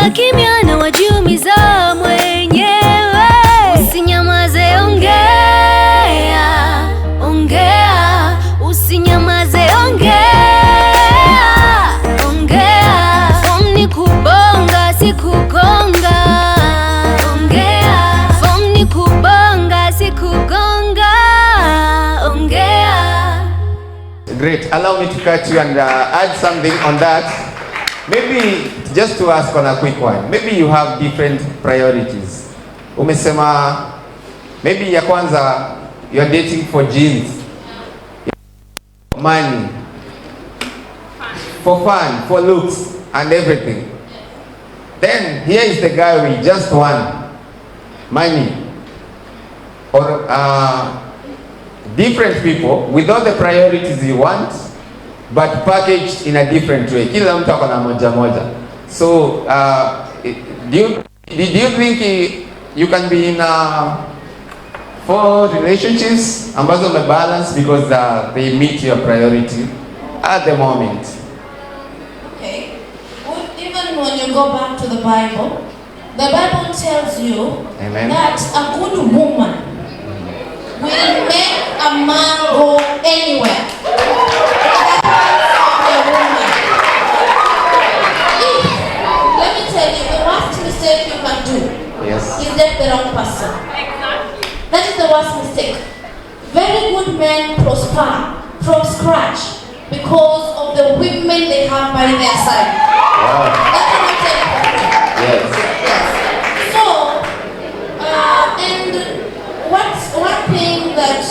Ukikaa kimya na wajiumiza mwenyewe. Usinyamaze, ongea, ongea. Usinyamaze, ongea, ongea. Form ni kubonga, si kugonga. Ongea. Form ni kubonga, si kugonga. Ongea. Great. Allow me to cut you and add something on that. Maybe just to ask on a quick one. Maybe you have different priorities. Umesema maybe ya kwanza you are dating for jeans, money, for fun, for looks and everything. Then here is the guy with just one, money, or different people with all the priorities you want, but packaged in a different way. Kila mtu ako na moja moja. So do you think you can be in 4 relationships ambazo balance because they meet your priority at the moment? Okay. Well, even when you go back to the Bible tells you Amen. that a good woman will make a man go anywhere. Let me tell you, the worst mistake you can do is date the wrong person. That is the worst mistake. Very good men prosper from scratch because of the women they have by their side. Wow. That's what I'm saying. Yes. So, and one thing that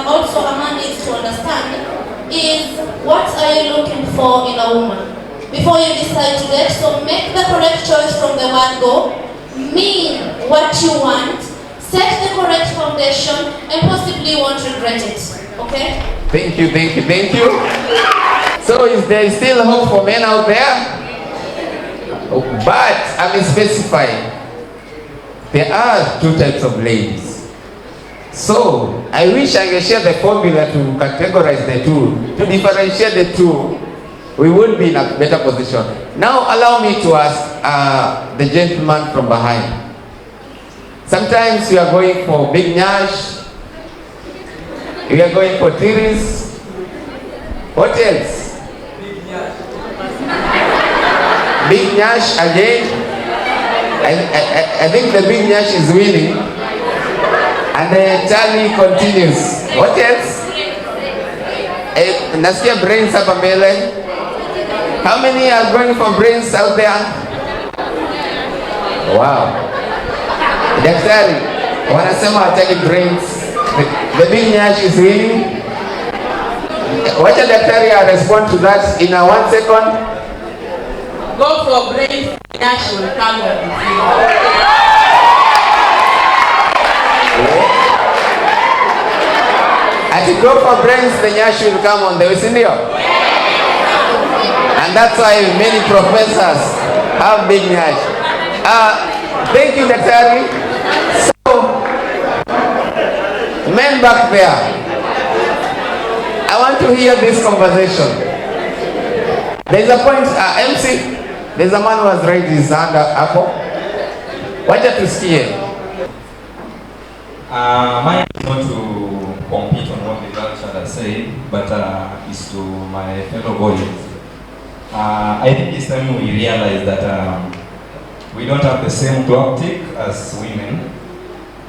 also a man needs to understand is what are you looking for in a woman before you decide to date. So make the correct choice from the word go, mean what you want, set the correct foundation, and possibly you won't regret it. Okay? Thank you, thank you, thank you. So is there still hope for men out there? But I'm specifying. There are 2 types of ladies. So I wish I could share the formula to categorize the two, to differentiate the two. We would be in a better position. Now allow me to ask the gentleman from behind. Sometimes we are going for big nyash, we are going for tiris. What else? Big nyash again. I think the big nyash is winning. And the tally continues. What else? Nasikia brains hapa mbele. How many are going for brains out there? Wow. Daktari, wanasema hataki brains. The big nyash is winning. Wacha daktari respond to that in a 1 second. Go for brains, nyash will come with you. As you go for brains, the nyash will come on the way, sindio? And that's why many professors have big nyash. Thank you, Daktari. So, men back there, I want to hear this conversation. There's a point, MC, there's a man who has raised his hand up. Wacha tusikie. Mine is not to compete on what the girl shall say, but is to my fellow boys. I think it's time we realize that we don't have the same clock tick as women.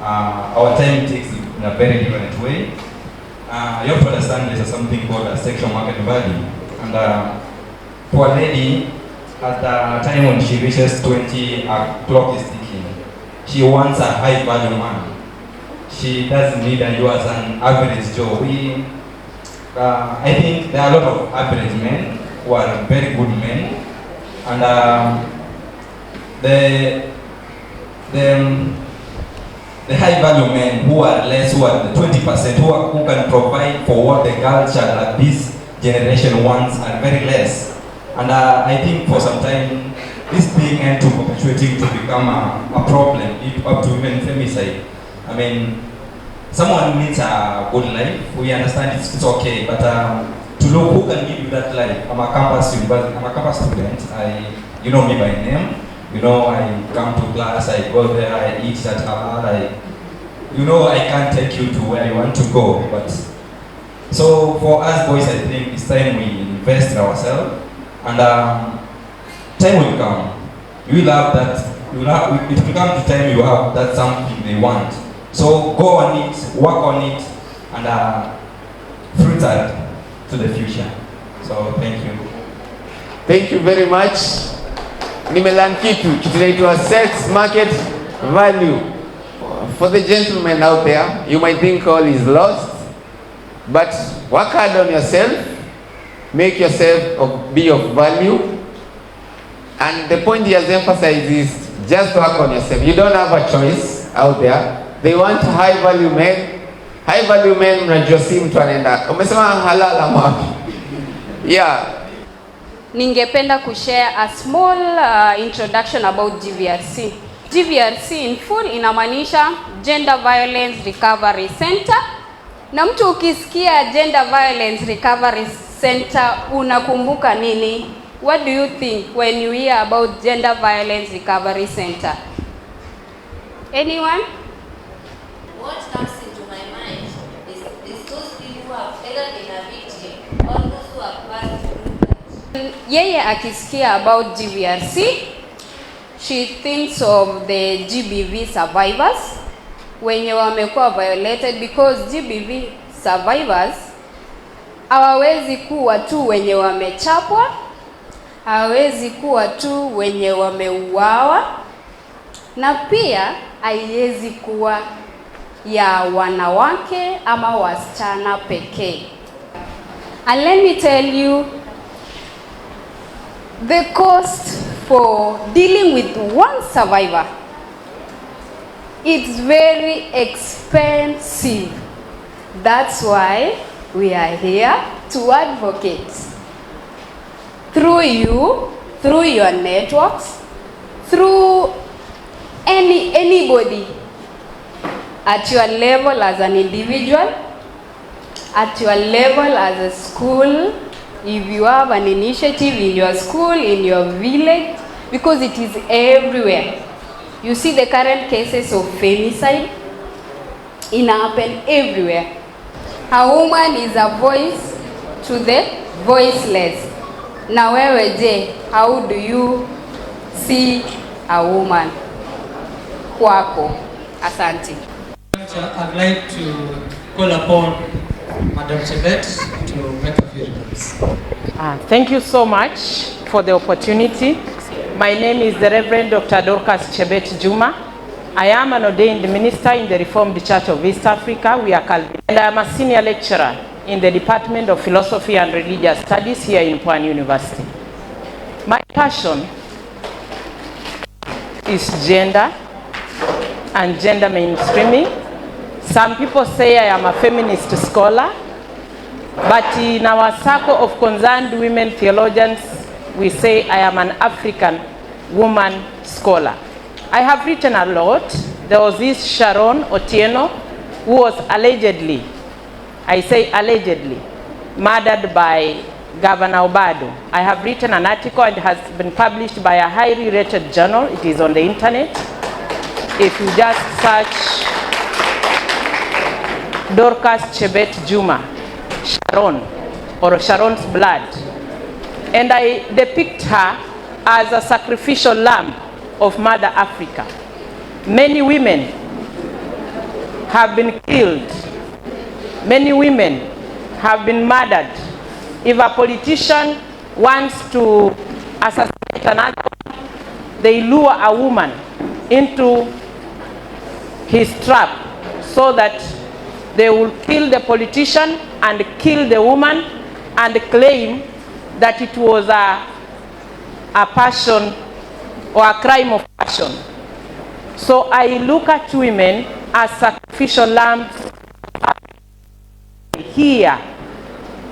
Our time ticks in a very different way. You have to understand there's something called a sexual market value. And for a lady, at the time when she reaches 20, her clock is ticking. She wants a high value man. She doesn't need you as an average Joe. I think there are a lot of average men who are very good men, and the high value men who are less, who are the 20%, who can provide for what the culture that this generation wants are very less. And I think for some time this thing and to perpetuating to become a problem, up to even femicide. I mean, someone needs a good life. We understand it's okay, but to look who can give you that life. I'm a campus student. You know me by name. You know, I come to class, I go there, I eat at halal, I can't take you to where you want to go. But so for us boys, I think it's time we invest in ourselves, and time will come. You will have that. It will come to time you have that something they want. So go on it, work on it, and fruit that to the future. So thank you. Thank you very much. Nimelan kitu kinaitwa sex market value. For the gentlemen out there, you might think all is lost, but work hard on yourself, make yourself be of value, and the point he has emphasized is just work on yourself. You don't have a choice out there. They want high value men. High value men mnajua si mtu anaenda. Umesema halala wapi? Yeah. Ningependa kushare a small introduction about GVRC. GVRC in full inamaanisha Gender Violence Recovery Center. Na mtu ukisikia Gender Violence Recovery Center unakumbuka nini? What do you think when you hear about Gender Violence Recovery Center? Anyone? What comes into my mind is those people who have either been a victim or those who have passed through that. Yeye akisikia about GVRC, she thinks of the GBV survivors wenye wamekuwa violated, because GBV survivors hawawezi kuwa tu wenye wamechapwa, hawawezi kuwa tu wenye wameuawa, na pia haiwezi kuwa ya wanawake ama wasichana pekee. And let me tell you, the cost for dealing with one survivor, it's very expensive. That's why we are here to advocate through you, through your networks, through anybody at your level as an individual, at your level as a school, if you have an initiative in your school, in your village, because it is everywhere. You see the current cases of femicide, it happen everywhere. A woman is a voice to the voiceless. Na wewe je, how do you see a woman? Kwako. Asante. I'd like to call upon Madam Chebet to make a few remarks. Thank you so much for the opportunity. My name is the Reverend Dr. Dorcas Chebet Juma. I am an ordained minister in the Reformed Church of East Africa. We are Calvin. And I am a senior lecturer in the Department of Philosophy and Religious Studies here in Pwani University. My passion is gender and gender mainstreaming. Some people say I am a feminist scholar, but in our circle of concerned women theologians, we say I am an African woman scholar. I have written a lot. There was this Sharon Otieno who was allegedly, I say allegedly, murdered by Governor Obado. I have written an article and it has been published by a highly rated journal. It is on the internet. If you just search Dorcas Chebet Juma, Sharon, or Sharon's blood, and I depict her as a sacrificial lamb of Mother Africa. Many women have been killed. Many women have been murdered. If a politician wants to assassinate another, they lure a woman into his trap so that they will kill the politician and kill the woman and claim that it was a passion or a crime of passion. So I look at women as sacrificial lambs here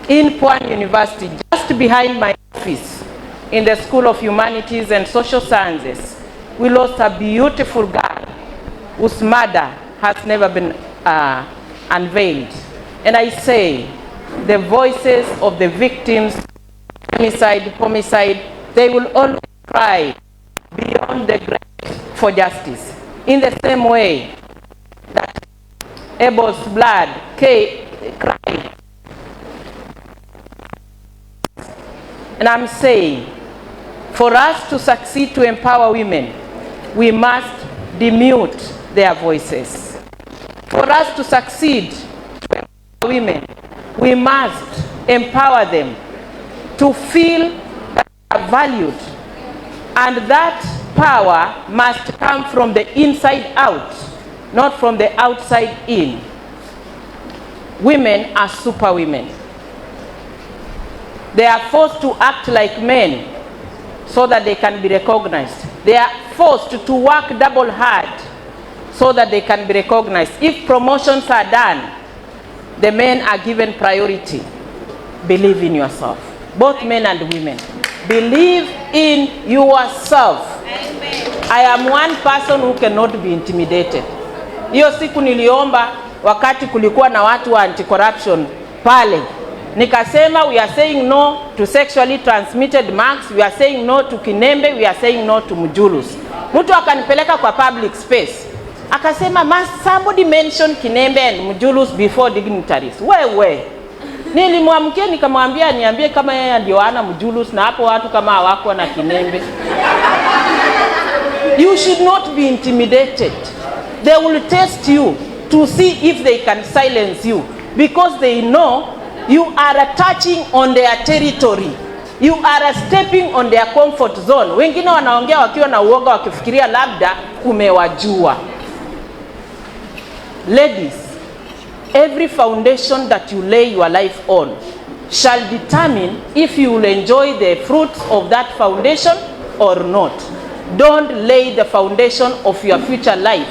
in Pwani University, just behind my office in the School of Humanities and Social Sciences. We lost a beautiful girl whose murder has never been unveiled. And I say, the voices of the victims, homicide, they will always cry beyond want the grace for justice. In the same way that Abel's blood cried. And I'm saying, for us to succeed to empower women, we must demute their voices. For us to succeed to empower women, we must empower them to feel that they are valued. And that power must come from the inside out, not from the outside in. Women are super women. They are forced to act like men so that they can be recognized. They are forced to work double hard so that they can be recognized. If promotions are done, the men are given priority. Believe in yourself. Both men and women. Believe in yourself. Amen. I am one person who cannot be intimidated. Hiyo siku niliomba wakati kulikuwa na watu wa anti-corruption pale. Nikasema we are saying no to sexually transmitted marks, we are saying no to Kinembe, we are saying no to Mujulus. Mtu akanipeleka kwa public space. Akasema must somebody mention Kinembe and Mujulus before dignitaries. Wewe. Nilimwamkia nikamwambia niambie kama yeye ndio ana Mujulus na hapo watu kama hawako na Kinembe. You should not be intimidated. They will test you to see if they can silence you because they know you are touching on their territory. You are stepping on their comfort zone. Wengine wanaongea wakiwa na uoga wakifikiria labda umewajua. Ladies, every foundation that you lay your life on shall determine if you will enjoy the fruits of that foundation or not. Don't lay the foundation of your future life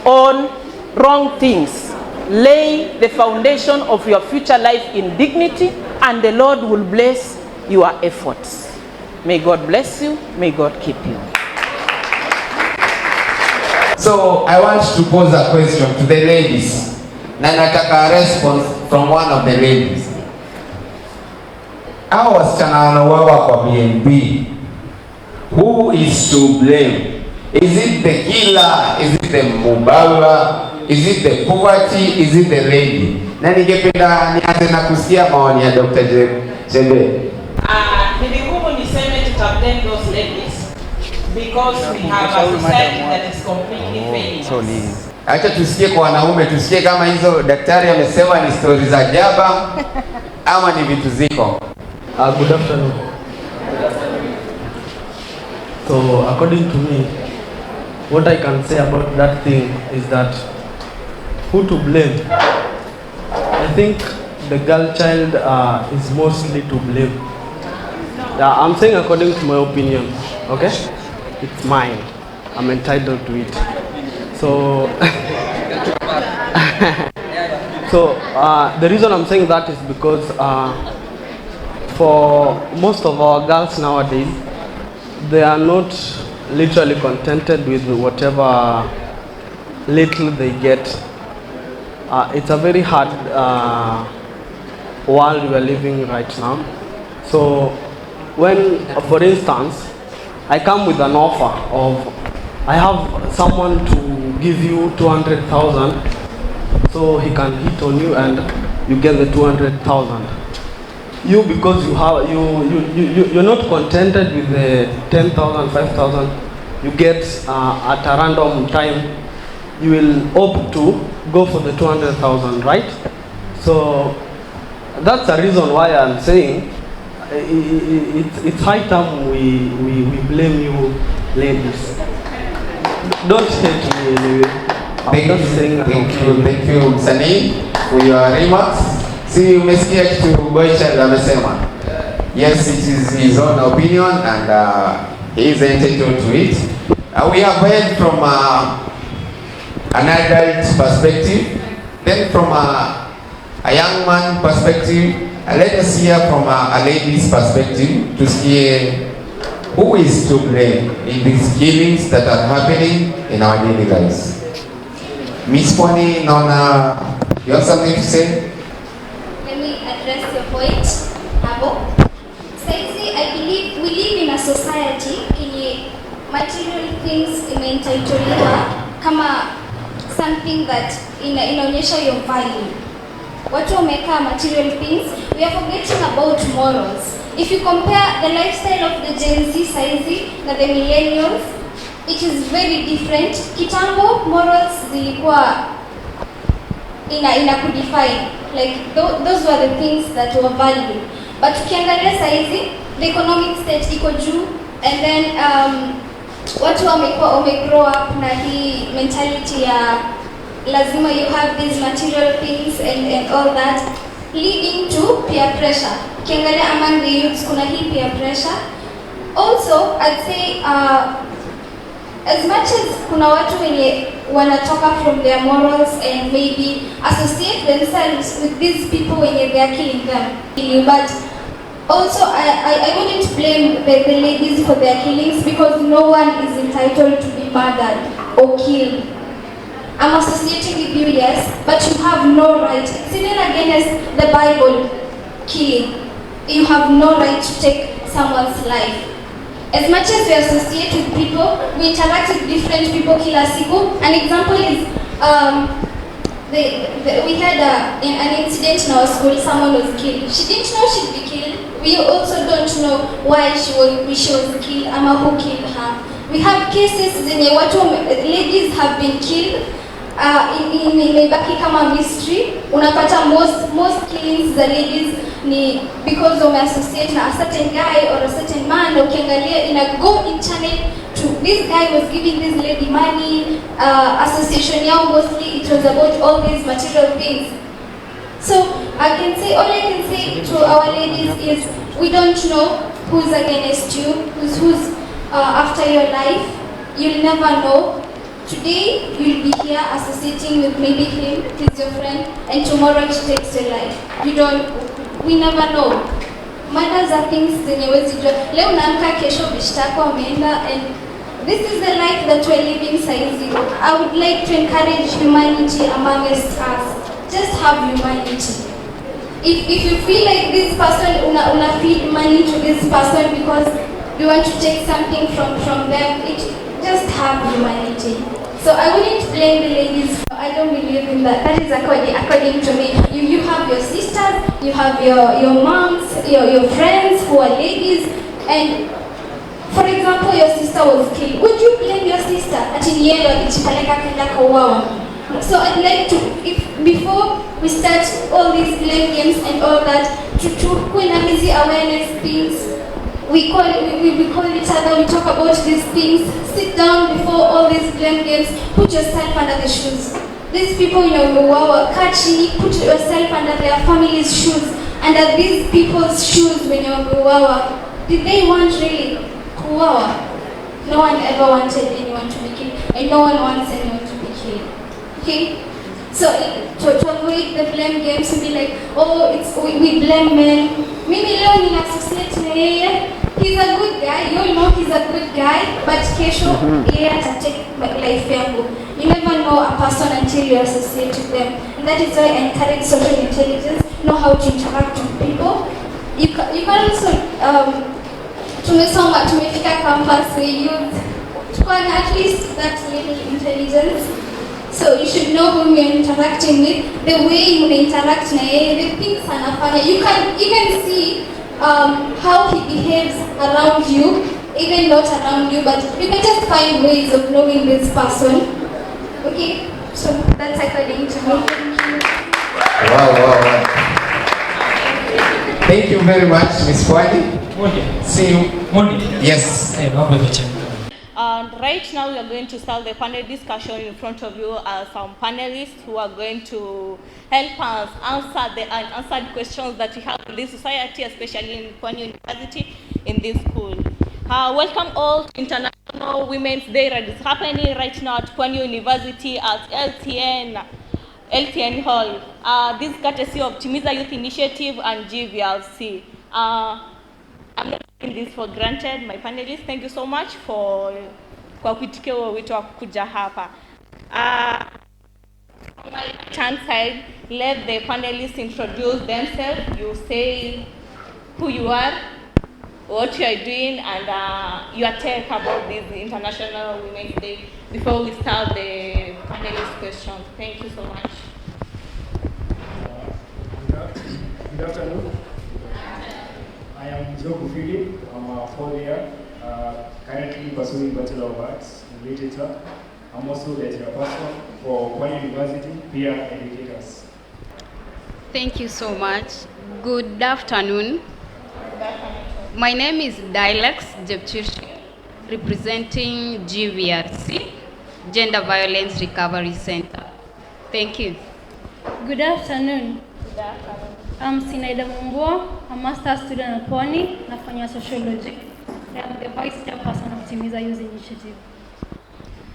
on wrong things. Lay the foundation of your future life in dignity, and the Lord will bless your efforts. May God bless you. May God keep you. So I want to pose a question to the ladies. Na nataka a response from one of the ladies. Hao wasichana wanauawa kwa BNB. Who is to blame? Is it the killer? Is it the mubala? Is it the poverty? Is it the lady? Na ningependa nianze na kusikia maoni ya Dr. Jembe. Ni vigumu niseme to blame those ladies because we have a society that is completely failing. Acha tusikie kwa wanaume, tusikie kama hizo daktari amesema ni stories za jaba ama ni vitu ziko. Good afternoon. So according to me, what I can say about that thing is that who to blame? I think the girl child is mostly to blame. I'm saying according to my opinion, okay? It's mine. I'm entitled to it. So, the reason I'm saying that is because for most of our girls nowadays, they are not literally contented with whatever little they get. It's a very hard world we are living right now. So when, for instance, I come with an offer of, I have someone to give you 200,000, so he can hit on you and you get the 200,000. You, because you're not contented with the 10,000, 5,000, you get at a random time, you will opt to go for the 200,000, right? So that's the reason why I'm saying it's high time we blame you ladies. Don't hate me anyway. Thank you Msanii for your remarks. See, umesikia kitu Boychild amesema. Yes, it is his own opinion and he is entitled to it. We have heard from an adult perspective, then from a young man perspective. Let us hear from a lady's perspective to see who is to blame in these killings that are happening in our daily lives. Miss Pwani, Nona, you have something to say? Let me address your point. Abo. Saizi, I believe we live in a society in material things imeentitoliwa kama something that inaonyesha your value. Watu wameka material things, we are forgetting about morals. If you compare the lifestyle of the Gen Z saizi na the millennials, it is very different. Kitambo morals zilikuwa ina kudefine, like those were the things that were valued. But ukiangalia saizi the economic state iko juu, and then watu wamegrow up na hii mentality ya lazima you have these material things and all that, leading to peer pressure. Ukiangalia among the youths kuna hii peer pressure. Also I'd say as much as kuna watu wenye wanatoka from their morals and maybe associate themselves with these people when they are killing them, but also I wouldn't blame the ladies for their killings, because no one is entitled to be murdered or killed. I'm associating with you, yes, but you have no right. It's even against the Bible, killing. You have no right to take someone's life. As much as we associate with people, we interact with different people kila siku. An example is, we had an incident in our school, someone was killed. She didn't know she'd be killed. We also don't know why she was killed, ama who killed her. We have cases zenye watu ladies have been killed, imebaki kama mystery. Unapata most killings za ladies ni because of associate na a certain guy or a certain man. Ukiangalia ina go internet to this guy was giving this lady money, association yao mostly it was about all these material things. So all I can say to our ladies is, we don't know who's against you, who's after your life. You'll never know. Today you'll be here associating with maybe him, he's your friend, and tomorrow she takes your life. We never know. Murders are things zenye wezi jua. Leo unaamka kesho bishtako ameenda, and this is the life that we're living saizi. I would like to encourage humanity amongst us. Just have humanity. If you feel like this person, una feed money to this person because you want to take something from them, just have humanity. So I wouldn't blame the ladies. I don't believe in that. That is according to me. You have your sisters, you have your moms, your friends who are ladies, and for example, your sister was killed. Would you blame your sister? So I'd like to, before we start all these blame games and all that, to put in easy awareness things. We call each other, we talk about these things. Sit down before all these blame games. Put yourself under the shoes. These people, catchy, put yourself under their family's shoes, under these people's shoes when you're did they want really kuwawa? No one ever wanted anyone to be killed, and no one wants anyone to be killed. Okay? So to avoid the blame games, to be like, we blame men. Mimi leo nina associate na yeye. He's a good guy. You all know he's a good guy, but kesho yeye atatake life yangu. You never know a person until you associate with them, and that is why I encourage social intelligence. Know how to interact with people. You can also tumefika campus, we use at least that little intelligence. So you should know whom you're interacting with, the way you interact na yeye, the things anafanya. You can even see how he behaves around you, even not around you, but you can just find ways of knowing this person. Okay? So that's according to me. Thank you. Wow. Thank you very much, Miss Pwani. See you. Yes. And right now we are going to start the panel discussion. In front of you are some panelists who are going to help us answer the unanswered questions that we have in this society, especially in Pwani University, in this school. Welcome all to International Women's Day that is happening right now at Pwani University at LTN Hall. This is courtesy of Timiza Youth Initiative and GVLC. I'm not taking this for granted, my panelists. Thank you so much for kuitikia wito wa kuja hapa. On my right-hand side, let the panelists introduce themselves. You say who you are, what you are doing and your take about this International Women's Day before we start the panelist questions. Thank you so much. Good afternoon. I am Joe Bufili. I'm a fourth year, currently pursuing Bachelor of Arts in Literature. I'm also the chairperson for Pwani University Peer Educators. Thank you so much. Good afternoon. My name is Dilex Jepchirchir, representing GVRC, Gender Violence Recovery Center. Thank you. Good afternoon. I'm Sinaida Mumbo, a master's student at Pwani, nafanya sociology. I'm the vice chairperson of Timiza Youth Initiative.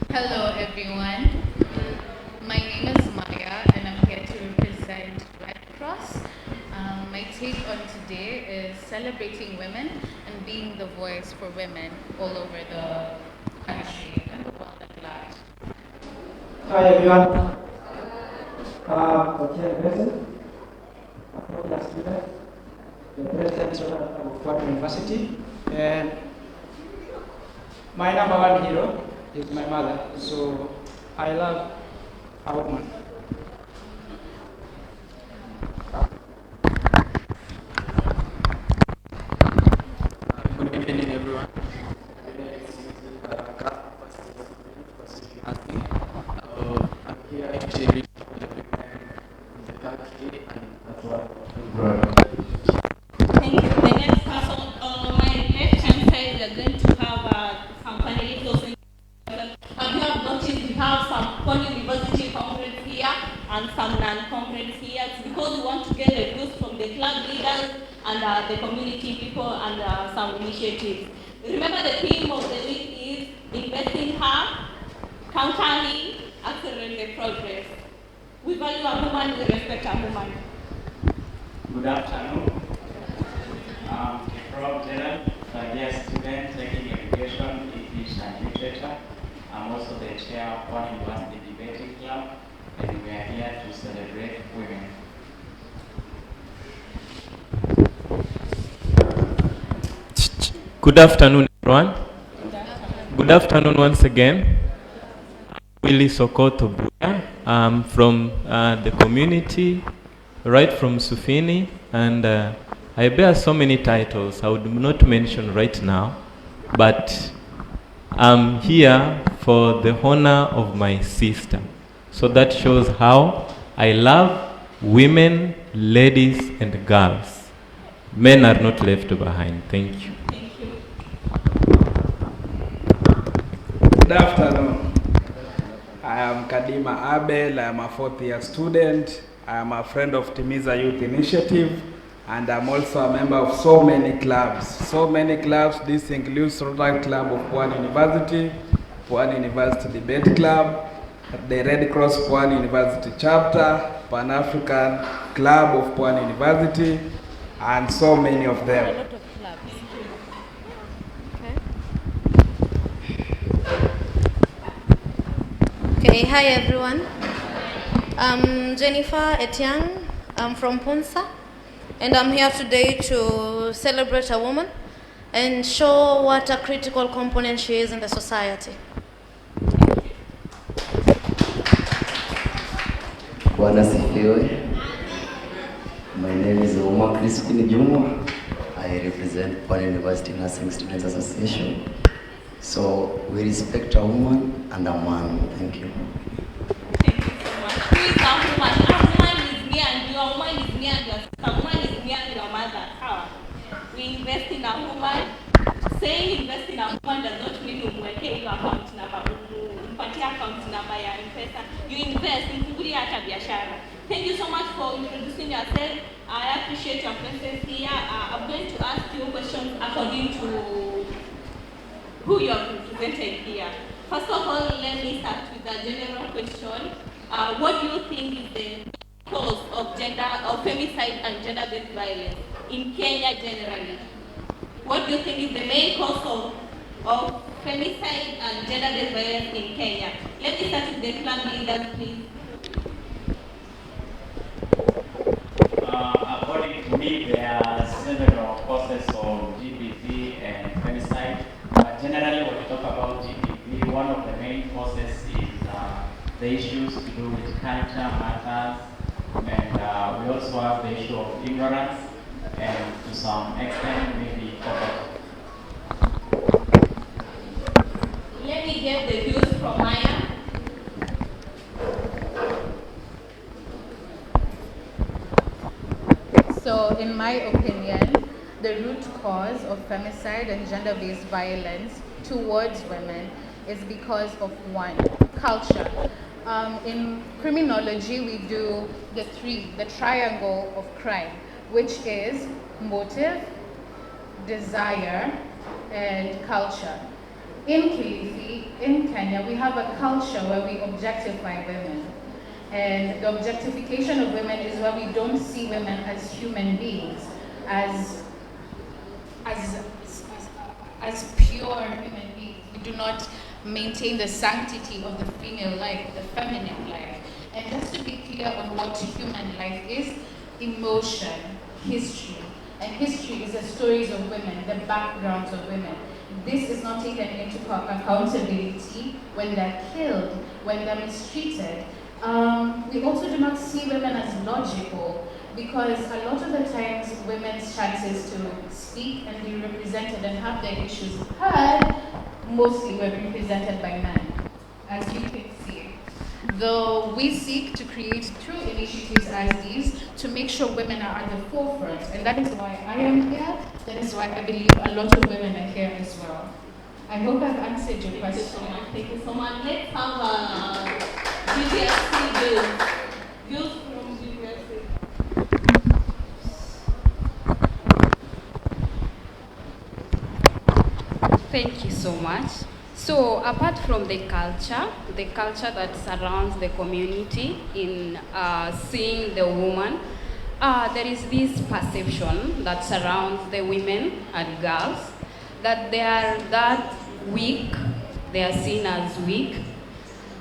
Hello everyone. My name is Maya and I'm here to represent Red Cross. My take on today is celebrating women and being the voice for women all over the country and the world at large. Hi everyone. I'm Chairperson, a student, the president of Pwani University, and my number one hero is my mother. So I love a woman. Good evening, everyone. I'm here actually the country and as well. Thank you. The next person, my left hand side, we are going to have some panelists also. As you have noticed, we have some Pwani University comrades here and some non-comrades here. It's because we want to get the views from the club leaders and the community people and some initiatives. Remember, the theme of the week is investing her, countering, accelerating progress. We value a woman, we respect a woman. Good afternoon. I'm Prof. Gerald, a year student taking education, English and literature. I'm also the chair of Pwani University Debating Club, and we are here to celebrate women. Good afternoon, everyone. Good afternoon once again. Willie Sokoto Buya. I'm from the community, right from Sufini, and I bear so many titles I would not mention right now, but I'm here for the honor of my sister. So that shows how I love women, ladies, and girls. Men are not left behind. Thank you. Good afternoon. I am Kadima Abel. I am a fourth year student. I am a friend of Timiza Youth Initiative, and I'm also a member of so many clubs. So many clubs. This includes Rotary Club of Pwani University, Pwani University Debate Club, the Red Cross Pwani University Chapter, Pan-African Club of Pwani University, and so many of them. Okay, hi everyone. I'm Jennifer Etiang. I'm from Punsa, and I'm here today to celebrate a woman and show what a critical component she is in the society. Bwana sifiwe. My name is Uma Crispin Juma. I represent Pwani University Nursing Students Association. So we respect a woman and a man. Thank you. Thank you so much. Who is a woman? A woman is me and you. A woman is me and your sister. A woman is me and your mother. How? We invest in a woman. Saying invest in a woman does not mean umweke hiyo account number, umpatie account number ya M-Pesa. You invest, mfungulie hata biashara. Thank you so much for introducing yourself. I appreciate your presence here. I'm going to ask you questions according to who you are represented here. First of all, let me start with a general question. What do you think is the cause of femicide and gender-based violence in Kenya generally? What do you think is the main cause of femicide and gender-based violence in Kenya? Let me start with the club leaders, please. According to me, there are several causes of GBV and femicide. But generally, when we talk about GBV, one of the main causes is the issues to do with culture matters, and we also have the issue of ignorance, and to some extent, maybe poverty. Let me get the views from Maya. So, in my opinion, the root cause of femicide and gender-based violence towards women is because of one, culture. In criminology, we do the triangle of crime, which is motive, desire, and culture. In Kilifi, in Kenya, we have a culture where we objectify women. And the objectification of women is where we don't see women as human beings, as pure human beings. We do not maintain the sanctity of the female life, the feminine life. And just to be clear on what human life is, emotion, history. And history is the stories of women, the backgrounds of women. This is not taken into accountability when they're killed, when they're mistreated. We also do not see women as logical, because a lot of the times women's chances to speak and be represented and have their issues heard mostly were represented by men, as you can see. Though we seek to create true initiatives as these to make sure women are at the forefront, and that is why I am here, that is why I believe a lot of women are here as well. I hope I've answered your question. Thank you so much. Let's have GBSC views from GBSC. Thank you so much. So apart from the culture that surrounds the community in seeing the woman, there is this perception that surrounds the women and girls that they are that weak, they are seen as weak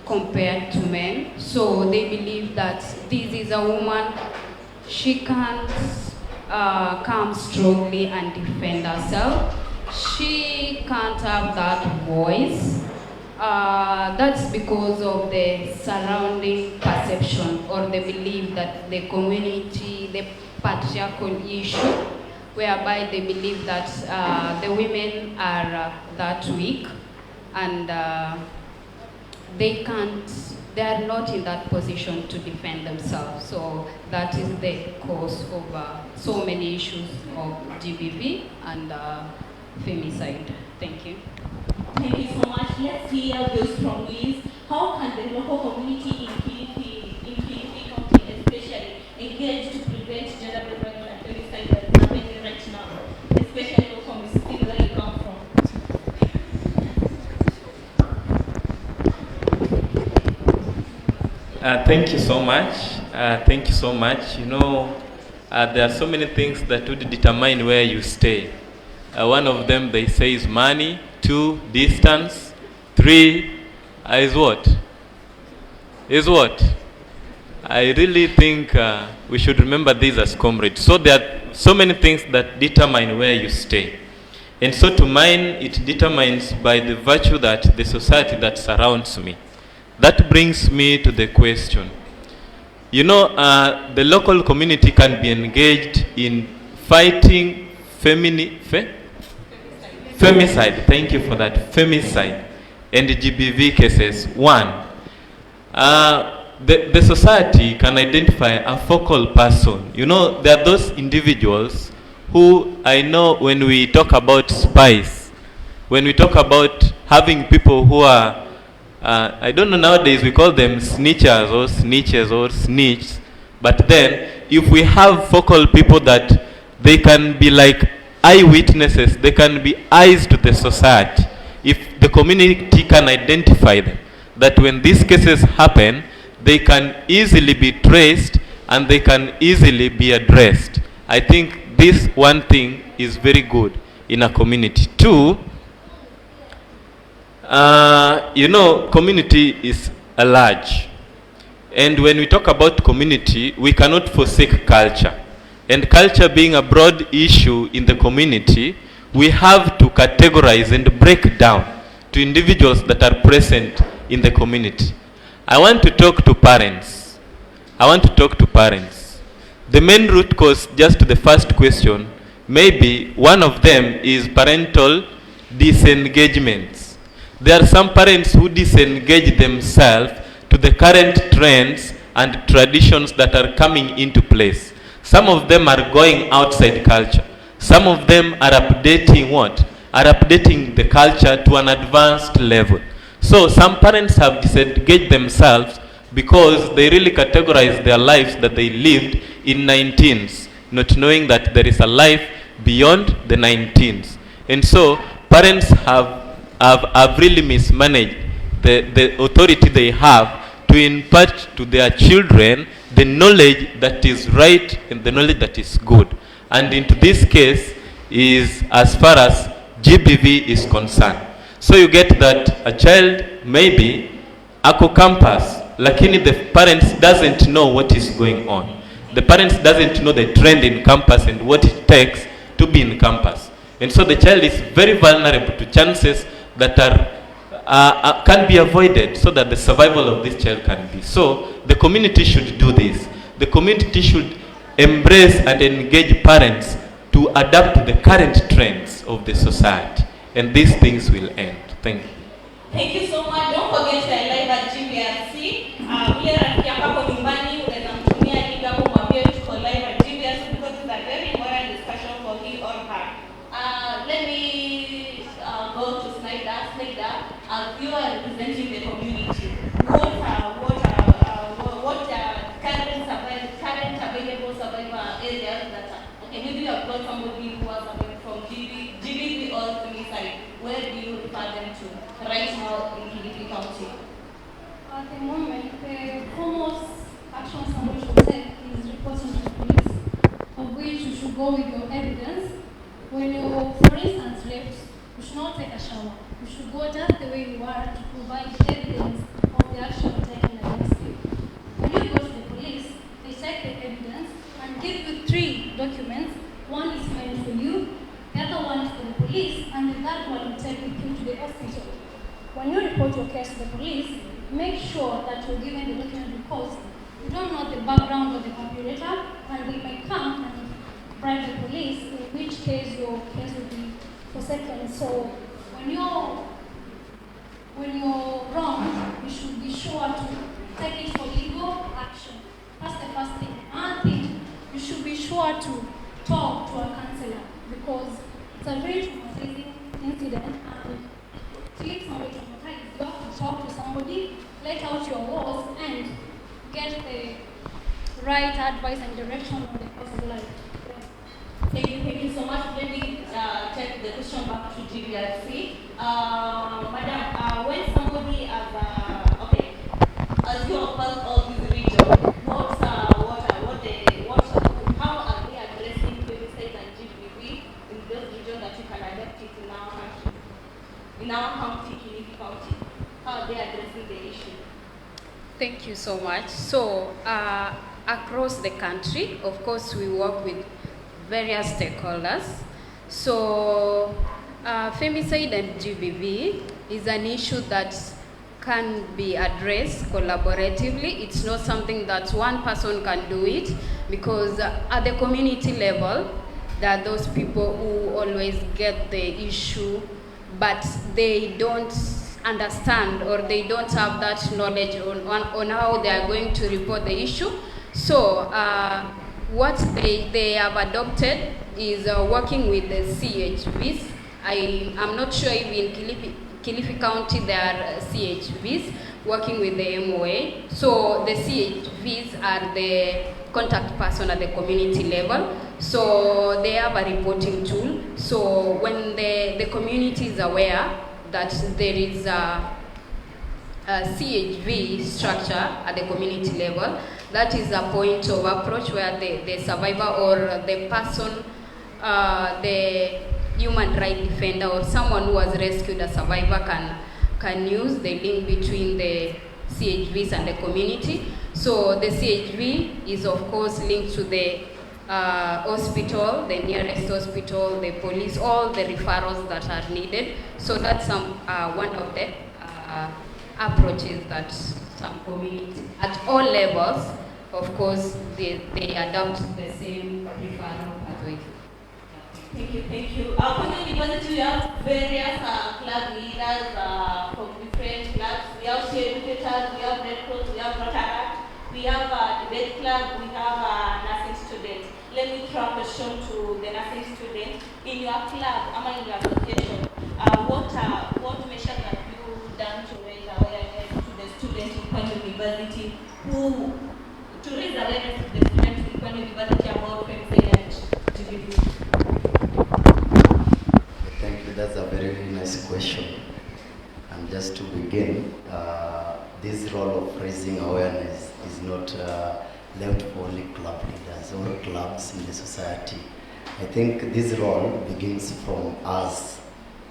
compared to men. So they believe that this is a woman, she can't come strongly and defend herself. She can't have that voice. That's because of the surrounding perception or the belief that the community, the patriarchal issue, whereby they believe that the women are that weak and they are not in that position to defend themselves. So that is the cause of so many issues of GBV and femicide. Thank you. Thank you so much. Let's hear views from Liz. How can the local community in Kilifi County especially engage to prevent gender-based violence and femicide that is happening right now, especially from the city where you come from? Thank you so much. Thank you so much. You know, there are so many things that would determine where you stay. One of them, they say, is money. 2, distance. 3, is what? Is what? I really think we should remember these as comrades. So there are so many things that determine where you stay. And so to mine, it determines by the virtue that the society that surrounds me. That brings me to the question. You know, the local community can be engaged in fighting femicide. Thank you for that. Femicide and GBV cases. 1, the society can identify a focal person. You know, there are those individuals who, I know when we talk about spies, when we talk about having people who are, I don't know, nowadays we call them snitchers or snitches or snitch, but then if we have focal people that they can be like eyewitnesses, they can be eyes to the society, if the community can identify them, that when these cases happen, they can easily be traced and they can easily be addressed. I think this one thing is very good in a community. 2, you know, community is a large. And when we talk about community, we cannot forsake culture. And culture being a broad issue in the community, we have to categorize and break down to individuals that are present in the community. I want to talk to parents. The main root cause, just to the first question, maybe one of them is parental disengagements. There are some parents who disengage themselves to the current trends and traditions that are coming into place. Some of them are going outside culture. Some of them are updating what? Are updating the culture to an advanced level. So some parents have disengaged themselves because they really categorize their lives that they lived in 19s, not knowing that there is a life beyond the 19s. And so parents have really mismanaged the authority they have to impart to their children the knowledge that is right and the knowledge that is good. And into this case is as far as GBV is concerned. So you get that a child maybe ako campus, lakini the parents doesn't know what is going on. The parents doesn't know the trend in campus and what it takes to be in campus. And so the child is very vulnerable to chances that can be avoided so that the survival of this child can be. So the community should do this. The community should embrace and engage parents to adapt to the current trends of the society. And these things will end. Thank you. Thank you so much. Don't forget to live at GBRC. Vile rafiki yako nyumbani unaweza mtumia link hapo mwambie tuko live at GBRC because it's a very important discussion for he or her. Let me go to Snyder. You are representing the community. What current available survivor areas that are, okay, maybe you have got somebody who was from GBV or Sumisai. Where do you refer them to right now in Kilifi County? At the moment, the foremost action somebody should take is reporting to the police, of which you should go with your evidence. When you, for instance, left, you should not take a shower. You should go just the way you are to provide evidence of the action taken against you. When you go to the police, they check the evidence and give you 3 documents. One is meant for you, the other one is for the police, and the third one will take with you to the hospital. When you report your case to the police, make sure that you're given the document because you don't know the background of the computer, and they may come and bribe the police, in which case your case will be forsaken. So when you're wrong, you should be sure to take it for legal action. That's the first thing. Another thing, you should be sure to talk to a counselor because it's a very traumatizing incident, and to leave somebody traumatized, you have to talk to somebody, let out your woes, and get the right advice and direction on the course of life. Thank you so much. Let me take the question back to GBRC. Madam, when somebody as you are part of this region, how are they addressing femicide and GBV in those regions that you can adapt it in our country? In our county, Kilifi County, how are they addressing the issue? Thank you so much. So, across the country, of course, we work with various stakeholders. So, femicide and GBV is an issue that can be addressed collaboratively. It's not something that one person can do it because at the community level, there are those people who always get the issue, but they don't understand or they don't have that knowledge on how they are going to report the issue. So what they have adopted is working with the CHVs. I'm not sure if in Kilifi County there are CHVs working with the MOA. So the CHVs are the contact person at the community level. So they have a reporting tool. So when the community is aware that there is a CHV structure at the community level, that is a point of approach where the survivor or the person, the human rights defender or someone who has rescued a survivor can use the link between the CHVs and the community. So the CHV is of course linked to the hospital, the nearest hospital, the police, all the referrals that are needed. So that's one of the approaches that some communities at all levels, of course, they adopt the same referral pathways. Thank you, thank you. Pwani University, we have various club leaders from different clubs. We have peer educators, we have Red Cross, we have Rotaract, we have a debate club, we have nursing students. Let me throw a question to the nursing students. In your club, in your association, what measures have you done to raise awareness to the students in Pwani University to raise awareness to the students in Pwani University about femicide and GBV? Thank you. That's a very, very nice question. And just to begin, this role of raising awareness is not left for only club leaders or clubs in the society. I think this role begins from us.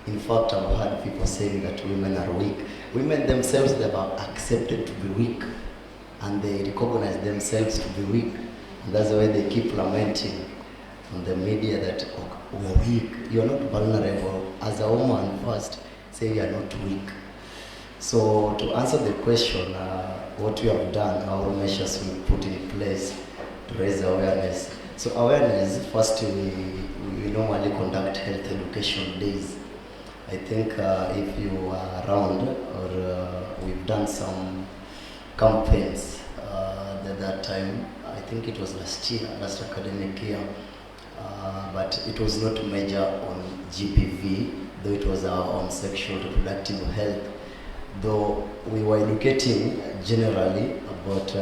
In fact, I've heard people saying that women are weak. Women themselves, they have accepted to be weak, and they recognize themselves to be weak. And that's why they keep lamenting on the media that, oh, we're weak. You're not vulnerable. As a woman first, say you are not weak. So to answer the question, what we have done, our measures we put in place to raise awareness. So awareness, first we normally conduct health education days. I think if you are around, or we've done some campaigns at that time. I think it was last academic year. But it was not major on GBV, though it was on sexual reproductive health. Though we were educating generally about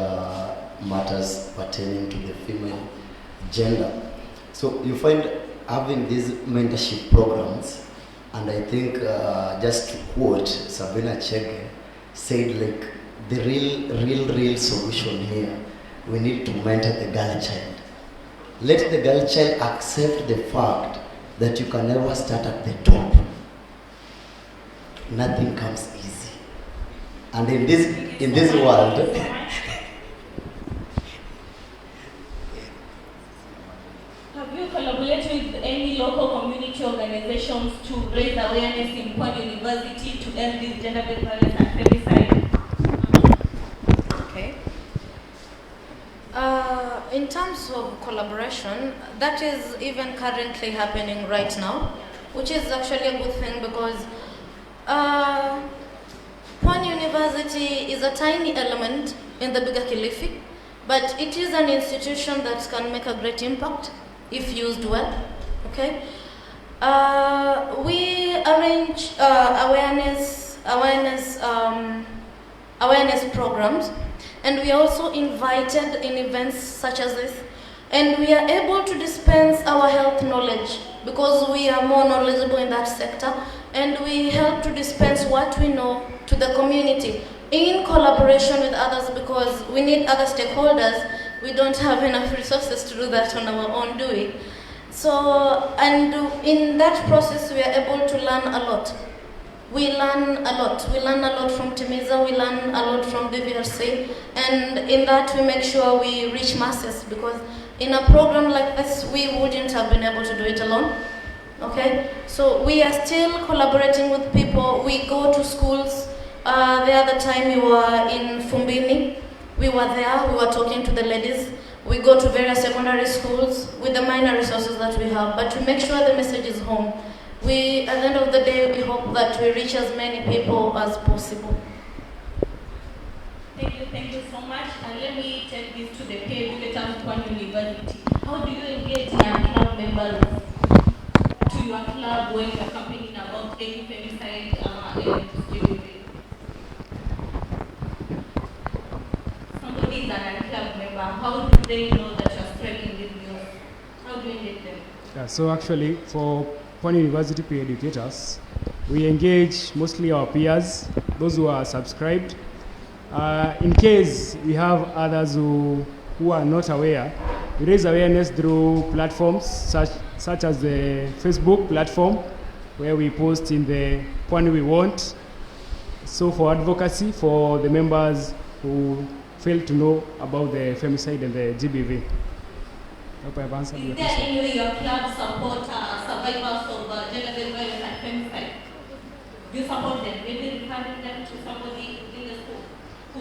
matters pertaining to the female gender. So you find having these mentorship programs, and I think just to quote Sabina Chege said, like, the real solution here, we need to mentor the girl child. Let the girl child accept the fact that you can never start at the top. Nothing comes easy. And in this world, have you collaborated with any local community organizations to raise awareness in Pwani University to end this gender-based violence and femicide? Okay. In terms of collaboration, that is even currently happening right now, which is actually a good thing because Pwani University is a tiny element in the bigger Kilifi, but it is an institution that can make a great impact if used well. Okay. We arrange awareness programs, and we are also invited in events such as this, and we are able to dispense our health knowledge because we are more knowledgeable in that sector, and we help to dispense what we know to the community in collaboration with others because we need other stakeholders. We don't have enough resources to do that on our own doing. So, and in that process we are able to learn a lot. We learn a lot. We learn a lot from Timiza, we learn a lot from the VRC, and in that we make sure we reach masses because in a program like this, we wouldn't have been able to do it alone. Okay? So we are still collaborating with people. We go to schools. The other time we were in Fumbini. We were there, we were talking to the ladies. We go to various secondary schools with the minor resources that we have, but we make sure the message is home. At the end of the day, we hope that we reach as many people as possible. Thank you so much. And let me take this to the peer educators at Pwani University. How do you engage your club members to your club when you're campaigning about any femicide and GBV? Somebody is an club member. How do they know that you're spreading this news? How do you engage them? Yeah, so actually, for Pwani University peer educators, we engage mostly our peers, those who are subscribed. In case we have others who are not aware, we raise awareness through platforms such as the Facebook platform, where we post in the Pwani We Want. So for advocacy for the members who fail to know about the femicide and the GBV. hope I've answered your Is there question. any way your club support survivors of gender-based violence and femicide? Do you support them? Maybe referring them to somebody in the school? Who?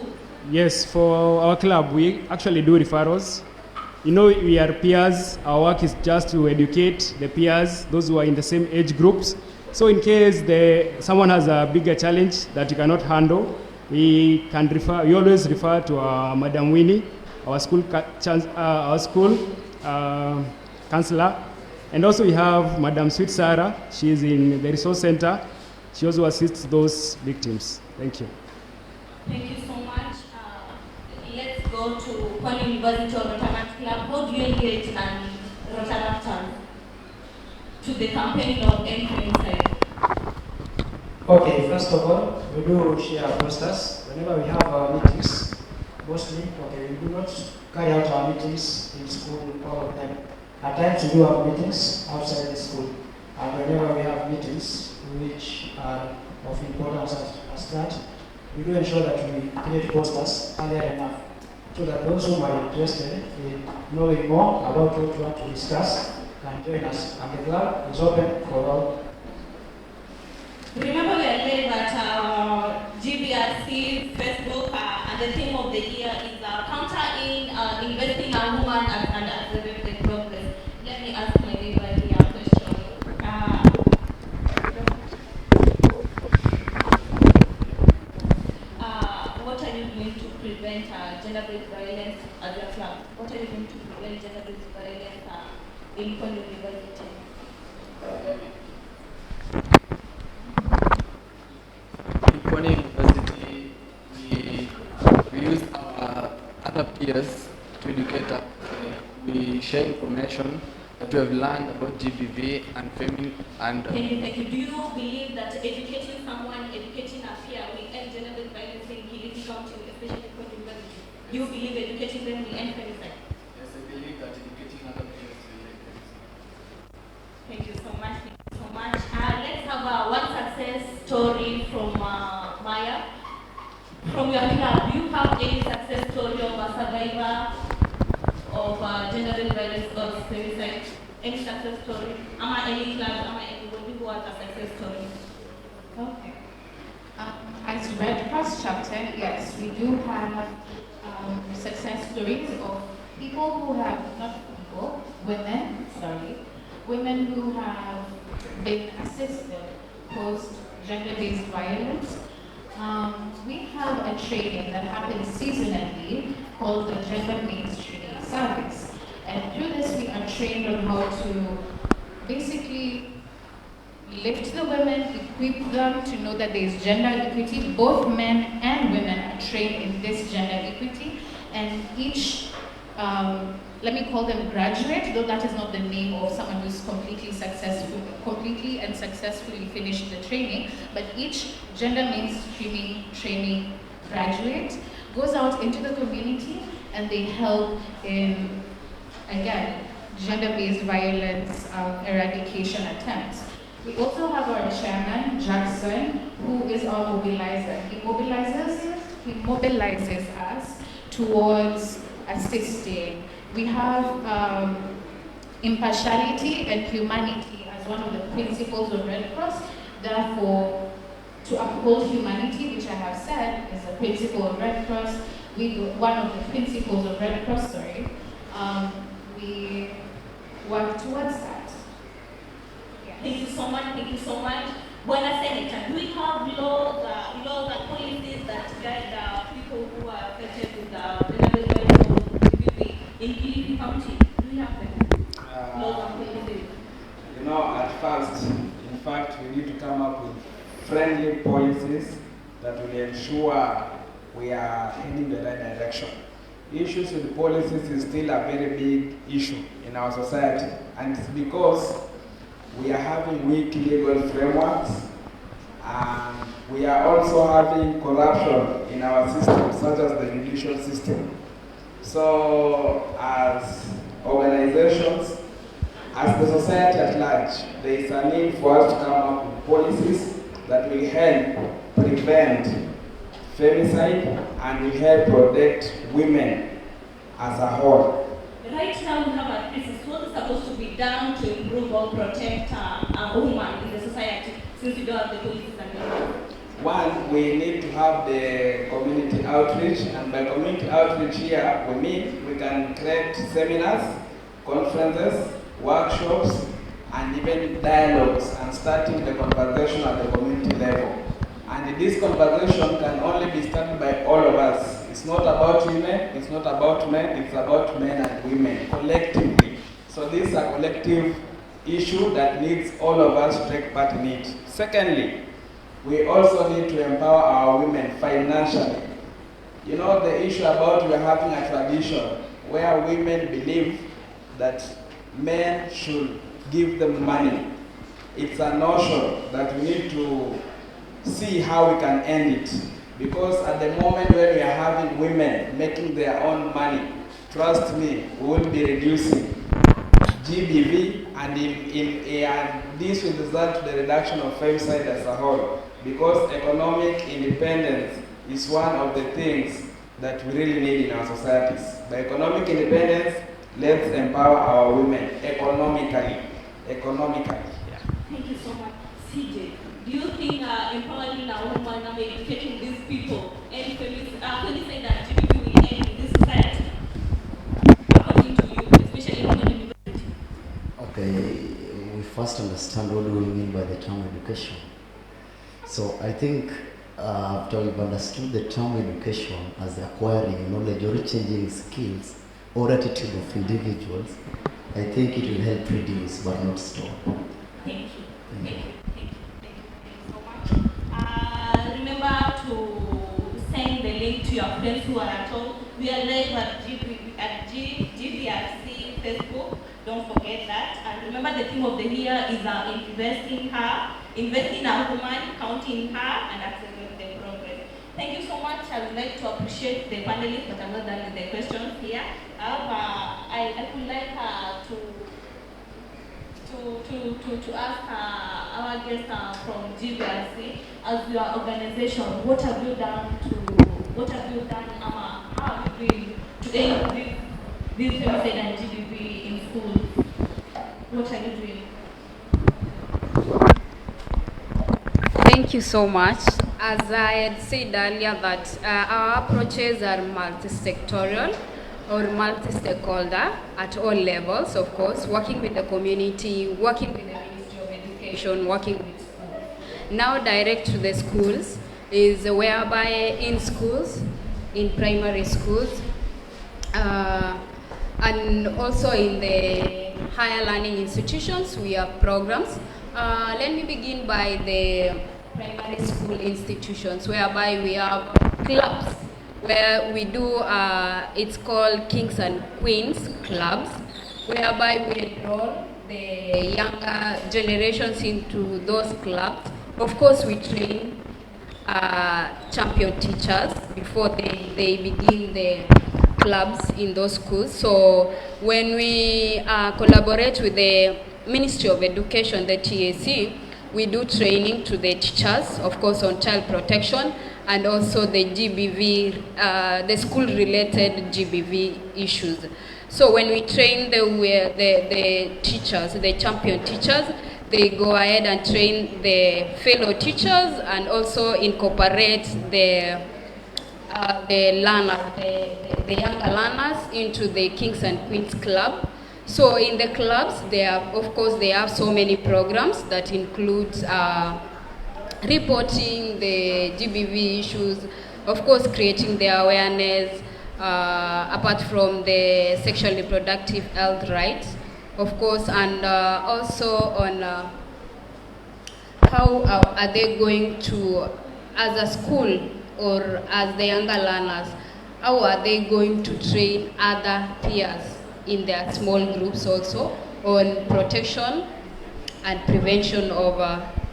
Yes, for our club, we actually do referrals. You know, we are peers. Our work is just to educate the peers, those who are in the same age groups. So in case someone has a bigger challenge that you cannot handle, we always refer to Madam Winnie, our school counselor. And also we have Madam Sweet Sarah. She is in the resource center. She also assists those victims. Thank you. Thank you so much. Let's go to Pwani University or Rotaract Club. How do you engage Rotaractors to the campaign of end femicide? Okay, first of all, we do share posters whenever we have our meetings. Mostly, okay, we do not carry out our meetings in school all of them. At times we do have meetings outside the school. And whenever we have meetings which are of importance as that, we do ensure that we create posters earlier enough so that those who are interested in knowing more about what we want to discuss can join us. And the club is open for all. Remember we are live at GBRC, Facebook, and the theme of the year is countering investing a woman and accelerated progress. Let me ask my neighbor here a question. What are you doing to prevent gender-based violence at your club? What are you doing to prevent gender-based violence in Pwani University? In Pwani University, we use our other peers to educate us. We share information that we have learned about GBV and femi and. Thank you. Do you believe that educating someone, educating a peer will end gender-based violence in Kilifi County, especially Pwani University? Do you believe educating them will end femicide? Yes, I believe that educating other peers will end femicide. Thank you so much. Let's have one success story from Maya. From your club, do you have any success story of a survivor of gender-based violence or femicide? Any success story? Any club, anybody who has a success story? Okay. As Red Cross chapter, yes, we do have success stories of people who have, women who have been assisted post gender-based violence. We have a training that happens seasonally called the Gender Mainstreaming Service. And through this, we are trained on how to basically lift the women, equip them to know that there is gender equity. Both men and women are trained in this gender equity, and each, let me call them graduate, though that is not the name of someone who's completely and successfully finished the training, but each gender mainstreaming training graduate goes out into the community and they help in, again, gender-based violence eradication attempts. We also have our chairman, Jackson, who is our mobilizer. He mobilizes us towards assisting. We have impartiality and humanity as one of the principles of Red Cross. Therefore, to uphold humanity, which I have said is a principle of Red Cross, one of the principles of Red Cross, we work towards that. Thank you so much. Buena Senator, do we have laws and policies that guide people who are affected with gender-based violence in Kilifi County? Do we have them? Laws and policies? At first, in fact, we need to come up with friendly policies that will ensure we are heading the right direction. Issues with policies is still a very big issue in our society, and it's because we are having weak legal frameworks, and we are also having corruption in our system, such as the judicial system. So, as organizations, as the society at large, there is a need for us to come up with policies that will help prevent femicide and will help protect women as a whole. Right now we have a crisis protect a woman in the society since we don't have the policies and laws? One, we need to have the community outreach, and by community outreach here, we can create seminars, conferences, workshops, and even dialogues, and starting the conversation at the community level. And this conversation can only be started by all of us. It's not about women, it's not about men, it's about men and women collectively. So this is a collective issue that needs all of us to take part in it. Secondly, we also need to empower our women financially. You know, the issue about we're having a tradition where women believe that men should give them money. It's a notion that we need to see how we can end it. Because at the moment when we are having women making their own money, trust me, we will be reducing GBV, and this will result to the reduction of femicide as a whole. Because economic independence is one of the things that we really need in our societies. By economic independence, let's empower our women economically. Yeah. Thank you so much. CJ, do you think empowering a woman and educating these people and femicide and GBV will end in this society? According to you, especially in the university. Okay, we first understand what do we mean by the term education. So I think after we've understood the term education as acquiring knowledge or changing skills or attitude of individuals, I think it will help reduce but not stop. Thank you. Thank you so much. Remember to send the link to your friends who are at home. We are live at GBRC Facebook. Don't forget that. And remember the theme of the year is investing in a woman, counting her, and accelerating the progress. Thank you so much. I would like to appreciate the panelists, but I'm not done with the questions here. I would like to ask our guest from GBRC, as your organization, what have you done, how have you been to end this femicide and GBV in schools? What are you doing? Thank you so much. As I had said earlier that our approaches are multi-sectorial or multi-stakeholder at all levels, of course, working with the community, working with the Ministry of Education, working with schools. Now direct to the schools is whereby in schools, in primary schools, and also in the higher learning institutions, we have programs. Let me begin by the primary school institutions, whereby we have clubs, where we do, it's called Kings and Queens clubs, whereby we enroll the younger generations into those clubs. Of course, we train champion teachers before they begin the clubs in those schools. So when we collaborate with the Ministry of Education, the TAC, we do training to the teachers, of course, on child protection and also the GBV, the school-related GBV issues. So when we train the teachers, the champion teachers, they go ahead and train the fellow teachers and also incorporate the learners, the younger learners into the Kings and Queens Club. So in the clubs, they have, of course, they have so many programs that includes reporting the GBV issues, of course, creating the awareness, apart from the sexual reproductive health rights, of course, and also on how are they going to, as a school or as the younger learners, how are they going to train other peers in their small groups also on protection and prevention of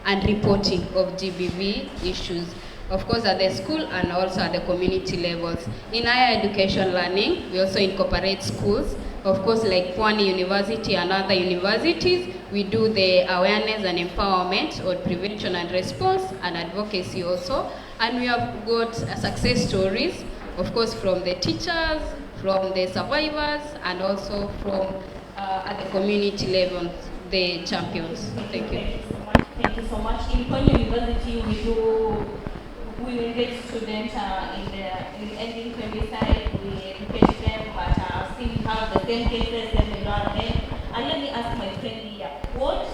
and reporting of GBV issues, of course, at the school and also at the community levels. In higher education learning, we also incorporate schools, of course, like Pwani University and other universities. We do the awareness and empowerment on prevention and response and advocacy also. And we have got success stories, of course, from the teachers, from the survivors, and also from at the community level, the champions. Thank you. Thank you so much. In Pwani University, we engage students in ending femicide. We educate them, but still have the same cases that they learn. And let me ask my friend here, what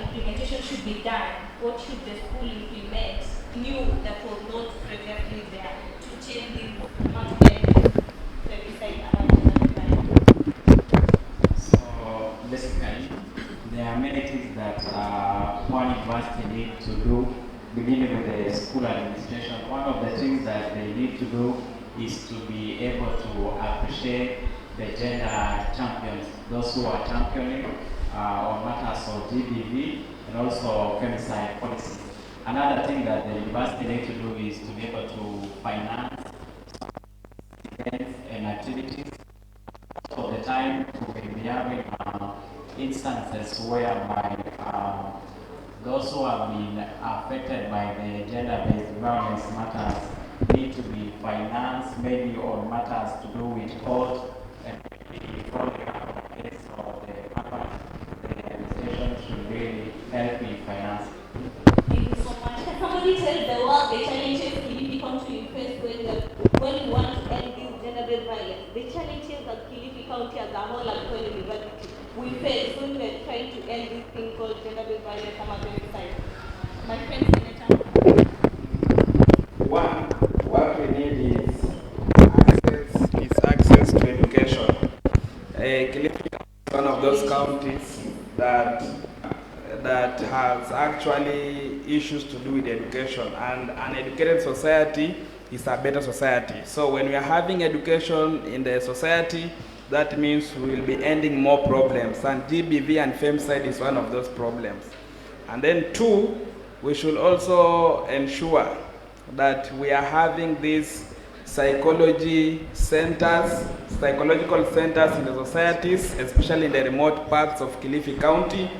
implementation should be done? What should the school implement new that was not previously there to change this femicide So basically, there are many things that one university need to do, beginning with the school administration. One of the things that they need to do is to be able to appreciate the gender champions, those who are championing on matters of GBV and also femicide policies. Another thing that the university need to do is to be able to finance events and activities. Most of the time, we will be having instances whereby those who have been affected by the gender-based violence matters need to be financed, maybe on matters to do with court and maybe following up on case of the company. The administration should really help in financing. Thank you so much. Can somebody tell the world the challenges Kilifi County face when we want to end this gender-based violence? The challenges that Kilifi County as a whole and Pwani University we face when we are trying to end this thing called gender-based violence and femicide. My friend Senator. One, what we need is access to education. Kilifi is one of those counties that has actually issues to do with education, and an educated society is a better society. So when we are having education in the society, that means we will be ending more problems, and GBV and femicide is one of those problems. And then two, we should also ensure that we are having these psychological centers in the societies, especially in the remote parts of Kilifi County.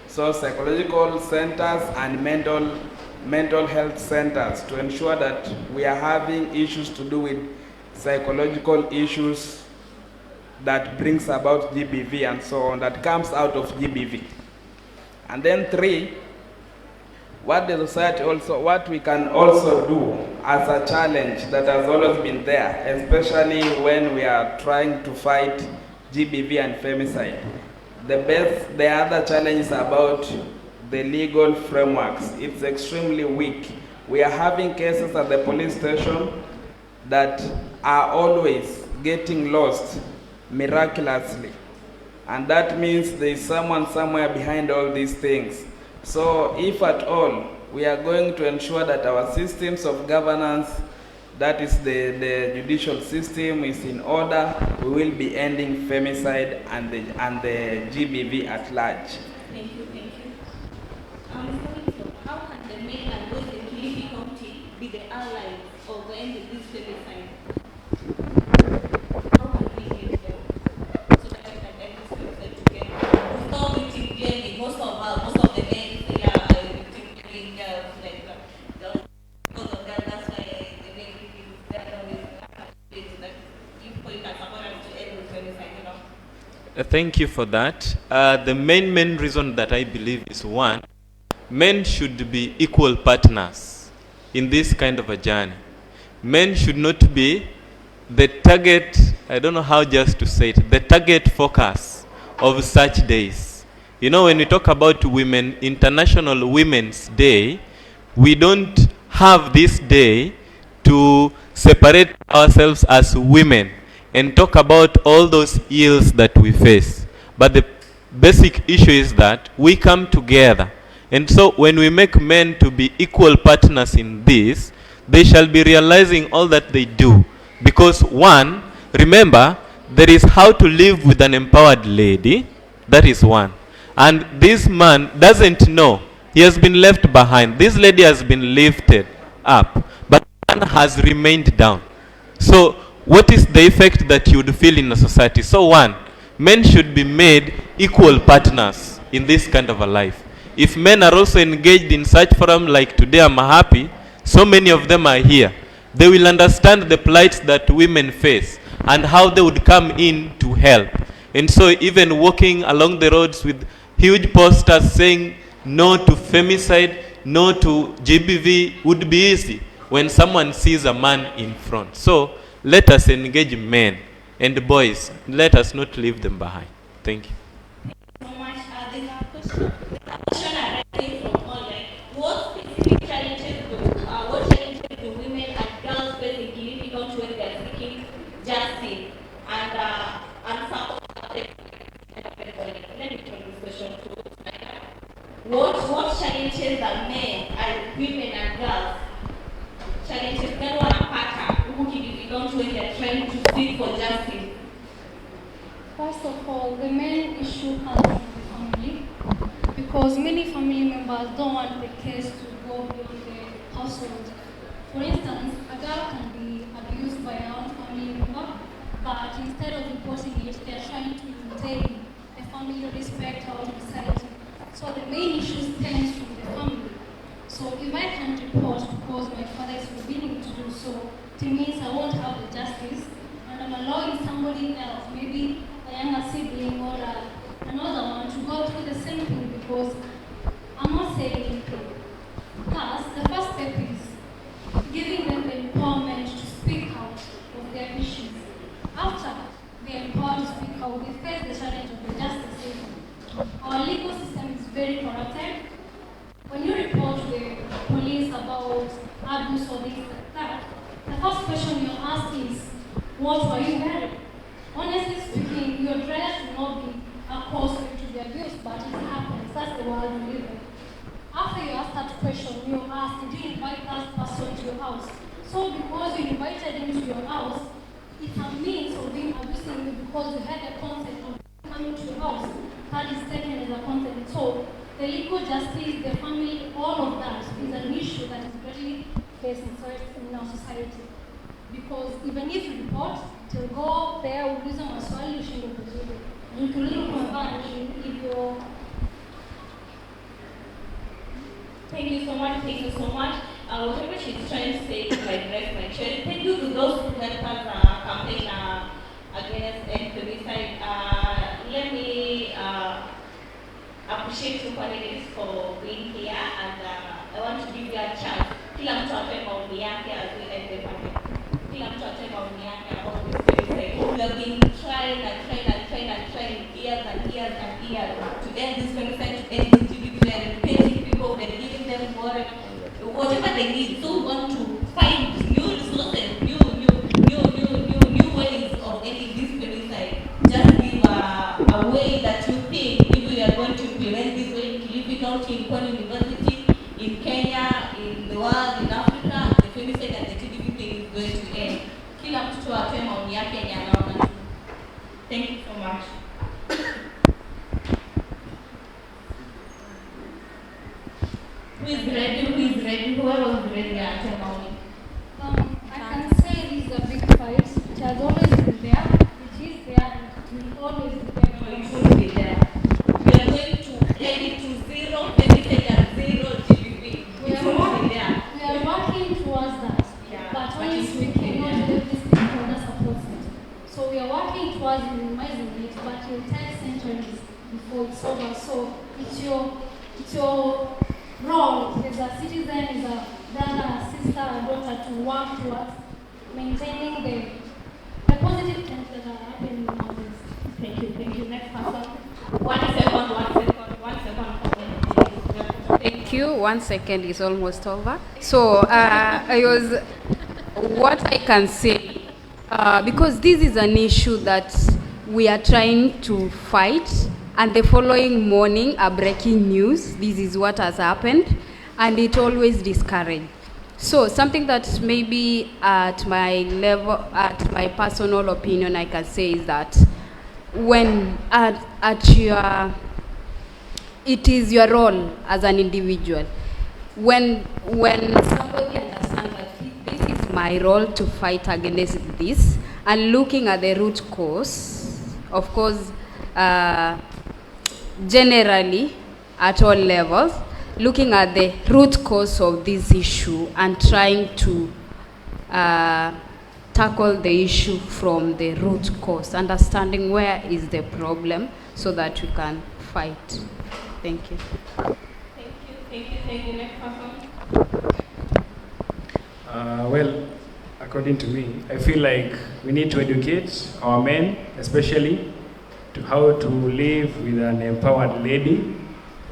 So psychological centers and mental health centers to ensure that we are having issues to do with psychological issues that brings about GBV and so on, that comes out of GBV. And then three, what we can also do as a challenge that has always been there, especially when we are trying to fight GBV and femicide. The other challenge is about the legal frameworks. It's extremely weak. We are having cases at the police station that are always getting lost miraculously. And that means there is someone somewhere behind all these things. So if at all we are going to ensure that our systems of governance, that is the judicial system, is in order, we will be ending femicide and the GBV at large. Thank you. How can the men and those in Kilifi County be the allies of the end of this femicide? How can we help them so that we can end this femicide together? Stop victim blaming. Most of the men they are victim blaming girls like that. Because of that, that's why the men feel that that if we can support them to end this femicide, you know. Thank you for that. The main reason that I believe is one, men should be equal partners in this kind of a journey. Men should not be the target, I don't know how just to say it, the target focus of such days. You know, when we talk about International Women's Day, we don't have this day to separate ourselves as women and talk about all those ills that we face. But the basic issue is that we come together. And so when we make men to be equal partners in this, they shall be realizing all that they do. Because one, remember, there is how to live with an empowered lady. That is one. And this man doesn't know. He has been left behind. This lady has been lifted up. But the man has remained down. So what is the effect that you would feel in a society? So one, men should be made equal partners in this kind of a life. If men are also engaged in such forum like today, I'm happy, so many of them are here. They will understand the plights that women face and how they would come in to help. And so even walking along the roads with huge posters saying no to femicide, no to GBV would be easy when someone sees a man in front. So let us engage men and boys. Let us not leave them behind. Thank you. So much. There's a question. Arising from online. What specific challenges do women and girls face in Kilifi County when they are seeking justice and support? Let me turn this question to what challenges are men and women and girls? Challenges gani wanapata huku Kilifi County when they are trying to seek for justice? First of all, the main issue comes from the family, because many family members don't want the case to go beyond the household. For instance, a girl can be abused by her own family member, but instead of reporting it, they are trying to maintain the family respect, her own society. So the main issue stems from the family. So if I can't report because my father is forbidding to do so, it means I won't have the justice, and I'm allowing somebody else, maybe a younger sibling or another one, to go through the same thing because I'm not saying anything. Thus, the first step is giving them the empowerment to speak out of their issues. After they are empowered to speak out, they face the challenge of the justice system. Our legal system is very corrupted. When you report to the police about abuse or this like that, the first question you ask is, what were you wearing? Honestly speaking, your dress will not be a cause to the abuse, but it happens. That's the world we live in. After you ask that question, you ask, did you invite that person to your house? So because you invited him to your house, it's a means of being abusing you because you had the consent of coming to your house. That is taken as a consent. So the legal justice, the family, all of that is an issue that is greatly facing in our society. Because even if you report, to go there, uliza maswali ushinde kujibu. Mtulivu kwa mfano hivyo. Thank you so much. Thank you so much. Whatever she's trying to say is like direct my child. Thank you to those who helped us campaign against femicide. Let me appreciate you panelists for being here, and I want to give you a chance. Kila mtu atoe maoni yake as we end the panel. Kila mtu atoe maoni yake about this femicide. We have been trying years and years and years to end this femicide, to end this GBV, and educating people, and giving them whatever they need. So we want to find new resources, new ways of ending this femicide. Just give a way that you think if we are going to implement this way in Kilifi County, in Pwani University, in Kenya, in the world, in Africa, the femicide and the GBV thing is going to end. Kila mtu atoe maoni yake yenye anaona tu. Thank you so much. Who is ready? Whoever is ready, atoe maoni. I can say this is a big fight. It has always been there. It is there and it will always be there. No, it won't be there. We are going to get it to zero, femicide and zero GBV. It won't be there. We are working towards that. Yeah, But but honestly, it will we be cannot there. let this stakeholder support it. So we are working towards minimizing it, but it will take centuries before it's over. So it's your role as a citizen, as a brother, a sister, a daughter to work towards maintaining the positive things that are happening nowadays. Thank you. Next person. 1 second. Thank you. 1 second is almost over. So what I can say, because this is an issue that we are trying to fight, and the following morning a breaking news, this is what has happened, and it always discourages. So something that maybe at my level, at my personal opinion, I can say is that when it is your role as an individual. When somebody understands that this is my role to fight against this, and looking at the root cause, of course, generally at all levels, looking at the root cause of this issue and trying to tackle the issue from the root cause, understanding where is the problem so that you can fight. Thank you. Thank you. Next person. Well, according to me, I feel like we need to educate our men, especially, to how to live with an empowered lady.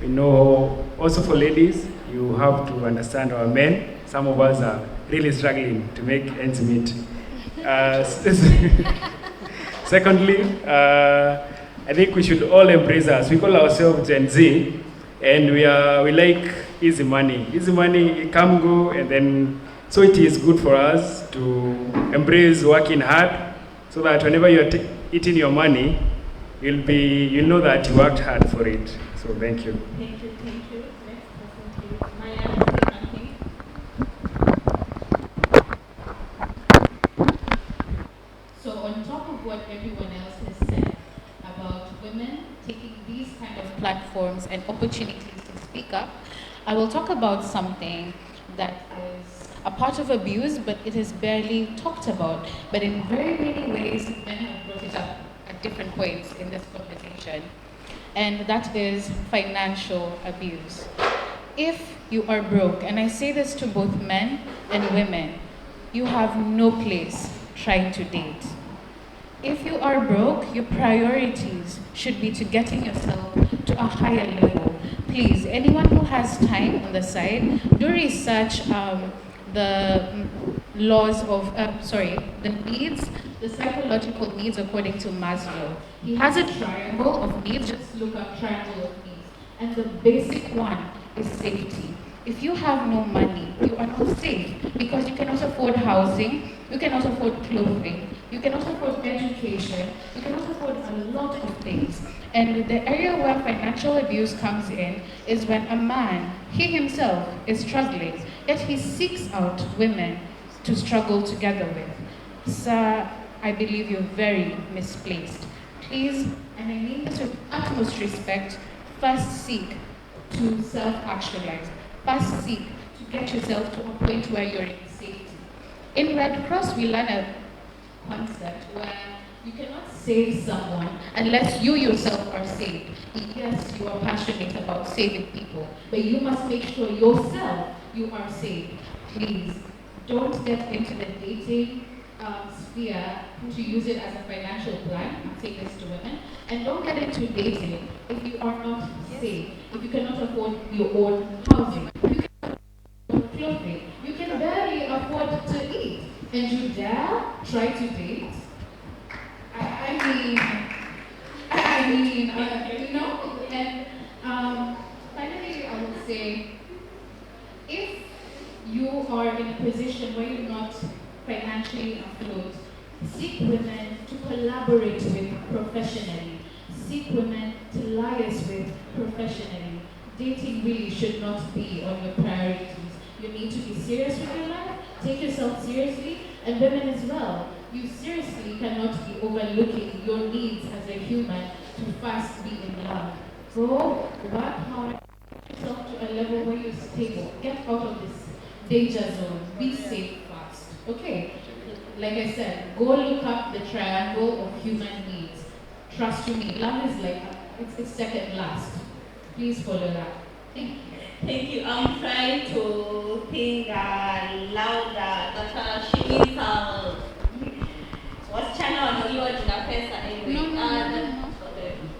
You know, also for ladies, you have to understand our men. Some of us are really struggling to make ends meet. Secondly, I think we should all embrace us. We call ourselves Gen Z, and we like easy money. Easy money, come, go, and then, so it is good for us to embrace working hard, so that whenever you're eating your money, you'll know that you worked hard for it. So thank you. Thank you. Next person, please. Maya, something. So on top of what everyone else has said about women taking these kind of platforms and opportunities to speak up, I will talk about something that is a part of abuse, but it is barely talked about. But in very many ways, men have brought it up at different points in this conversation. And that is financial abuse. If you are broke, and I say this to both men and women, you have no place trying to date. If you are broke, your priorities should be to getting yourself to a higher level. Please, anyone who has time on the side, do research the laws of, the needs, the psychological needs according to Maslow. He has a triangle of needs, just look up triangle of needs. And the basic one is safety. If you have no money, you are not safe because you cannot afford housing, you cannot afford clothing, you cannot afford education, you cannot afford a lot of things. And the area where financial abuse comes in is when a man, he himself is struggling, yet he seeks out women to struggle together with. Sir, I believe you're very misplaced. Please, and I mean this with utmost respect, first seek to self-actualize. First seek to get yourself to a point where you're in safety. In Red Cross, we learn a concept where you cannot save someone unless you yourself are saved. Yes, you are passionate about saving people, but you must make sure yourself you are saved. Please, don't get into the dating sphere to use it as a financial plan. I'm saying this to women. And don't get into dating if you are not safe, if you cannot afford your own housing, you cannot afford clothing, you can barely afford to eat, and you dare try to date? Finally, I would say, if you are in a position where you're not financially afloat, seek women to collaborate with professionally. Seek women to liaise with professionally. Dating really should not be on your priorities. You need to be serious with your life, take yourself seriously, and women as well. You seriously cannot be overlooking your needs as a human to first be in love. Go, work hard, get yourself to a level where you're stable. Get out of this danger zone. Be safe first. Okay? Like I said, go look up the triangle of human needs. Trust me, love is like, it's second last. Please follow that. Thank you. Thank you. I'm trying to think louder, but she means wasichana wanauliwa juu ya pesa anyway. No.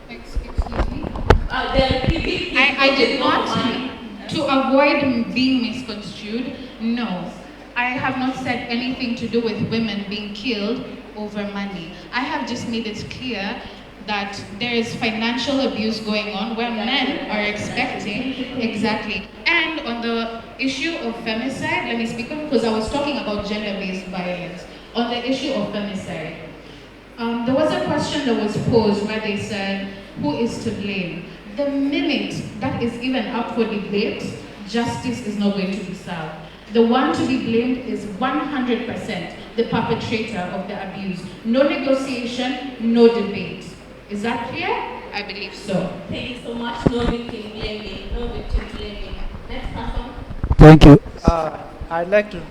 Excuse me. I did not, to avoid being misconstrued, no. I have not said anything to do with women being killed over money. I have just made it clear that there is financial abuse going on where men are expecting, exactly. And on the issue of femicide, let me speak on, because I was talking about gender-based violence. On the issue of femicide, there was a question that was posed where they said, who is to blame? The minute that is even up for debate, justice is not going to be served. The one to be blamed is 100% the perpetrator of the abuse. No negotiation, no debate. Is that clear? I believe so. Thank you so much. No victim blaming. No victim blaming. Next person. Thank you. I'd like to.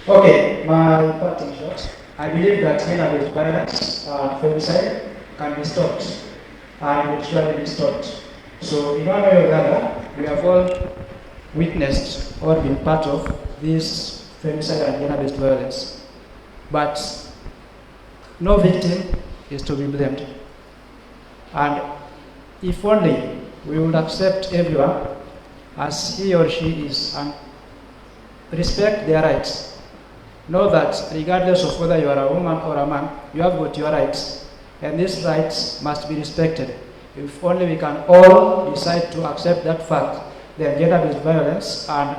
Okay, my parting shot. I believe that gender-based violence, femicide, can be stopped and will surely be stopped. So in one way or the other, we have all witnessed or been part of this femicide and gender-based violence. But no victim is to be blamed. And if only we would accept everyone as he or she is and respect their rights. Know that regardless of whether you are a woman or a man, you have got your rights, and these rights must be respected. If only we can all decide to accept that fact, then gender-based violence and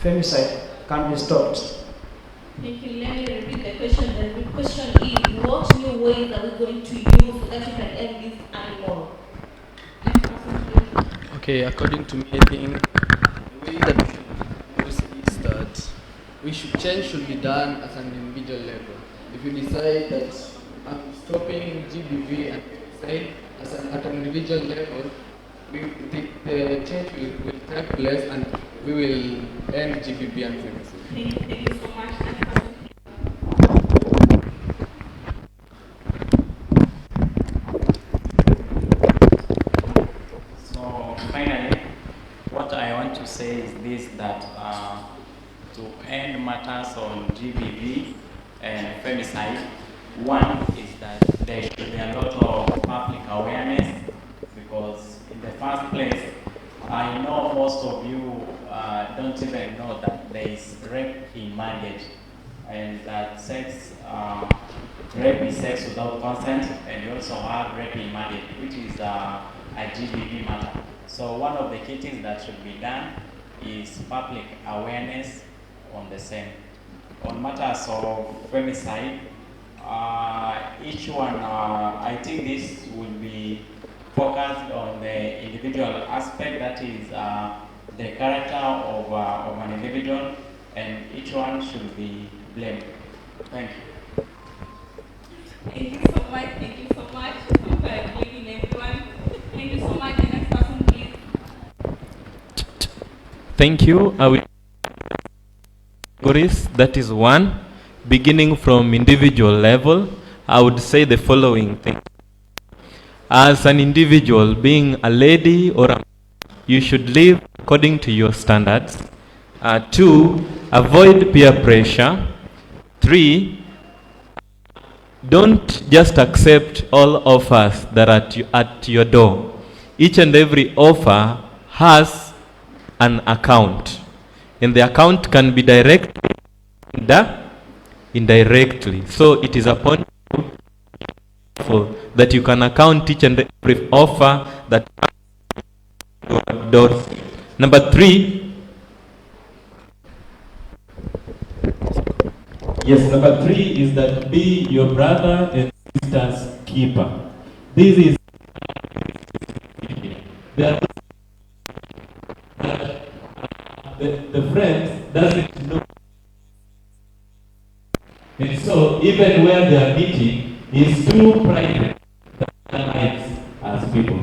femicide can be stopped. Thank you. Let me repeat the question. The question is, what new ways are we going to use so that we can end this animal? Okay, according to me, I think the way that we should use is that change should be done at an individual level. If you decide that I'm stopping GBV and say at an individual level, the change will take place and we will end GBV and femicide. Thank you so much. So finally, what I want to say is this, that to end matters on GBV and femicide, one is that there should be a lot of public awareness, because in the first place, I know most of you don't even know that there is rape in marriage, and that rape is sex without consent, and you also have rape in marriage, which is a GBV matter. So one of the key things that should be done is public awareness on the same. On matters of femicide, each one, I think this will be focused on the individual aspect, that is the character of an individual, and each one should be blamed. Thank you. Thank you so much. Thank you so much for blaming everyone. Thank you so much. The next person, please. Thank you. I will categories, that is one, beginning from individual level. I would say the following thing. As an individual, being a lady or a man, you should live according to your standards. 2, avoid peer pressure. 3, don't just accept all offers that are at your door. Each and every offer has an account, and the account can be direct and indirectly. So it is upon you that you can account each and every offer that comes to your doors. Number 3. Yes, number 3 is that be your brother and sister's keeper. This is the friend doesn't know. And so even where they are meeting is too private as people.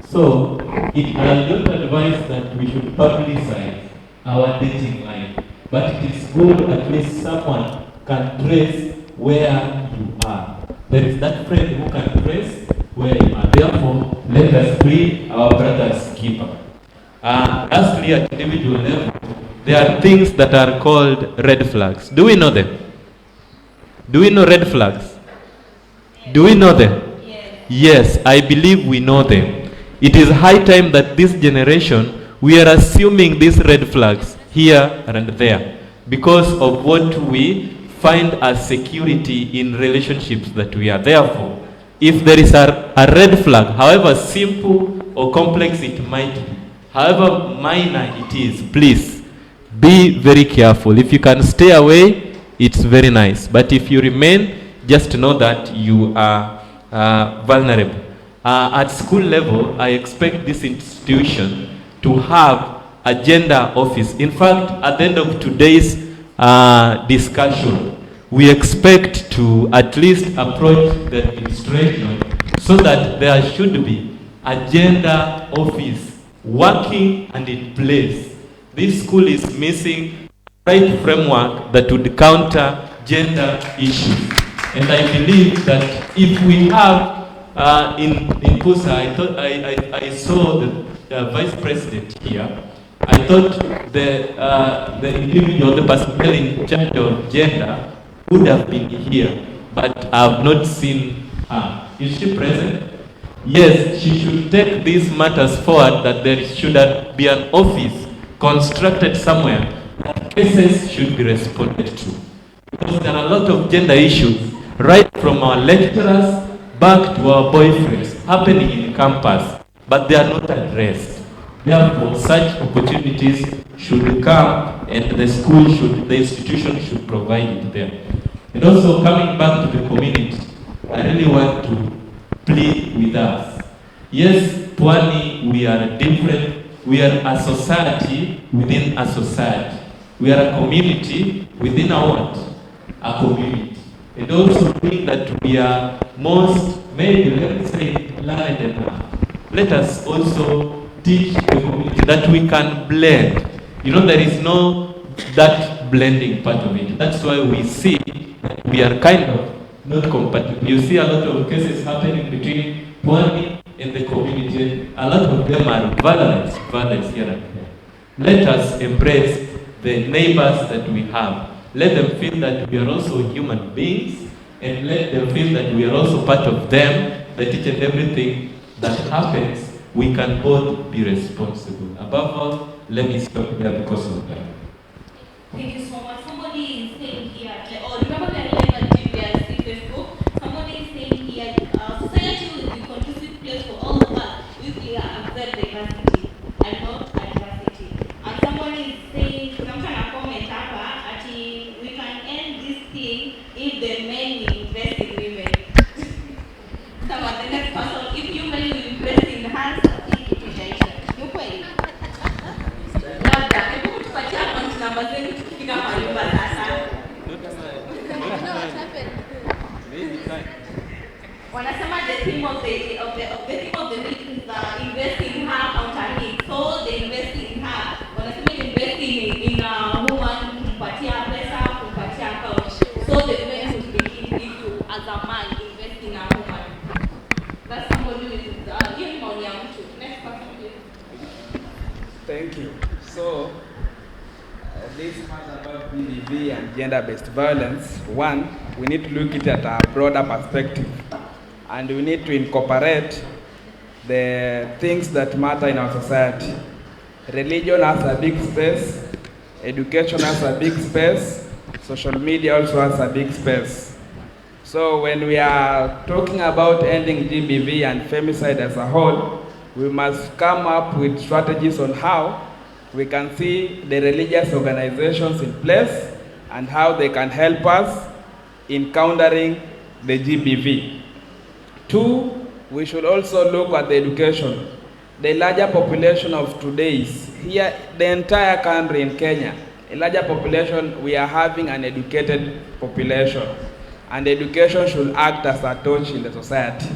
So I don't advise that we should publicize our dating life, but it is good at least someone can trace where you are. There is that friend who can trace where you are. Therefore, let us be our brother's keeper. Lastly, at individual level, there are things that are called red flags. Do we know them? Do we know red flags? Do we know them? Yes, I believe we know them. It is high time that this generation, we are assuming these red flags here and there because of what we find as security in relationships that we are. Therefore, if there is a red flag, however simple or complex it might be, however minor it is, please be very careful. If you can stay away, it's very nice. But if you remain, just know that you are vulnerable. At school level, I expect this institution to have a gender office. In fact, at the end of today's discussion, we expect to at least approach the administration so that there should be a gender office working and in place. This school is missing the right framework that would counter gender issues. And I believe that if we have In Pusa, I saw the vice president here. I thought the individual, the personnel in charge of gender would have been here, but I have not seen her. Is she present? Yes, she should take these matters forward, that there should be an office constructed somewhere that cases should be responded to. Because there are a lot of gender issues, right from our lecturers back to our boyfriends, happening in campus, but they are not addressed. Therefore, such opportunities should come, and the institution should provide it there. And also, coming back to the community, I really want to plead with us. Yes, Pwani, we are different. We are a society within a society. We are a community within a what? A community. And also think that we are most, maybe let's say, learned enough. Let us also teach the community that we can blend. You know, there is no that blending part of it. That's why we see that we are kind of not compatible. You see a lot of cases happening between Pwani and the community. A lot of them are violence here and there. Let us embrace the neighbors that we have. Let them feel that we are also human beings, and let them feel that we are also part of them, that each and everything that happens, we can both be responsible. Above all, let me stop there because of that. Thank you so much. Somebody is saying here, remember we are live on TV and Facebook. Somebody is saying here, society will be a conducive place for all of us if we accept diversity and not adversity. And somebody is saying, I'm trying to comment that we can end this thing if the men will invest in women. The next person, if you men will invest in hands, you pay. Wanasema the theme of the meeting is investing in her counter need. So they invest in her. Wanasema investing in a woman, kumpatia pesa, kumpatia couch. So the men would begin if you as a man invest in a woman. That's somebody who is hiyo ni maoni ya mtu. Next person please. Thank you. So, this matter about BDV and gender-based violence, one, we need to look at it at a broader perspective. And we need to incorporate the things that matter in our society. Religion has a big space, education has a big space, social media also has a big space. So when we are talking about ending GBV and femicide as a whole, we must come up with strategies on how we can see the religious organizations in place and how they can help us in countering the GBV. Two, we should also look at the education. The larger population of today's, here, the entire country in Kenya, a larger population, we are having an educated population. And education should act as a torch in the society.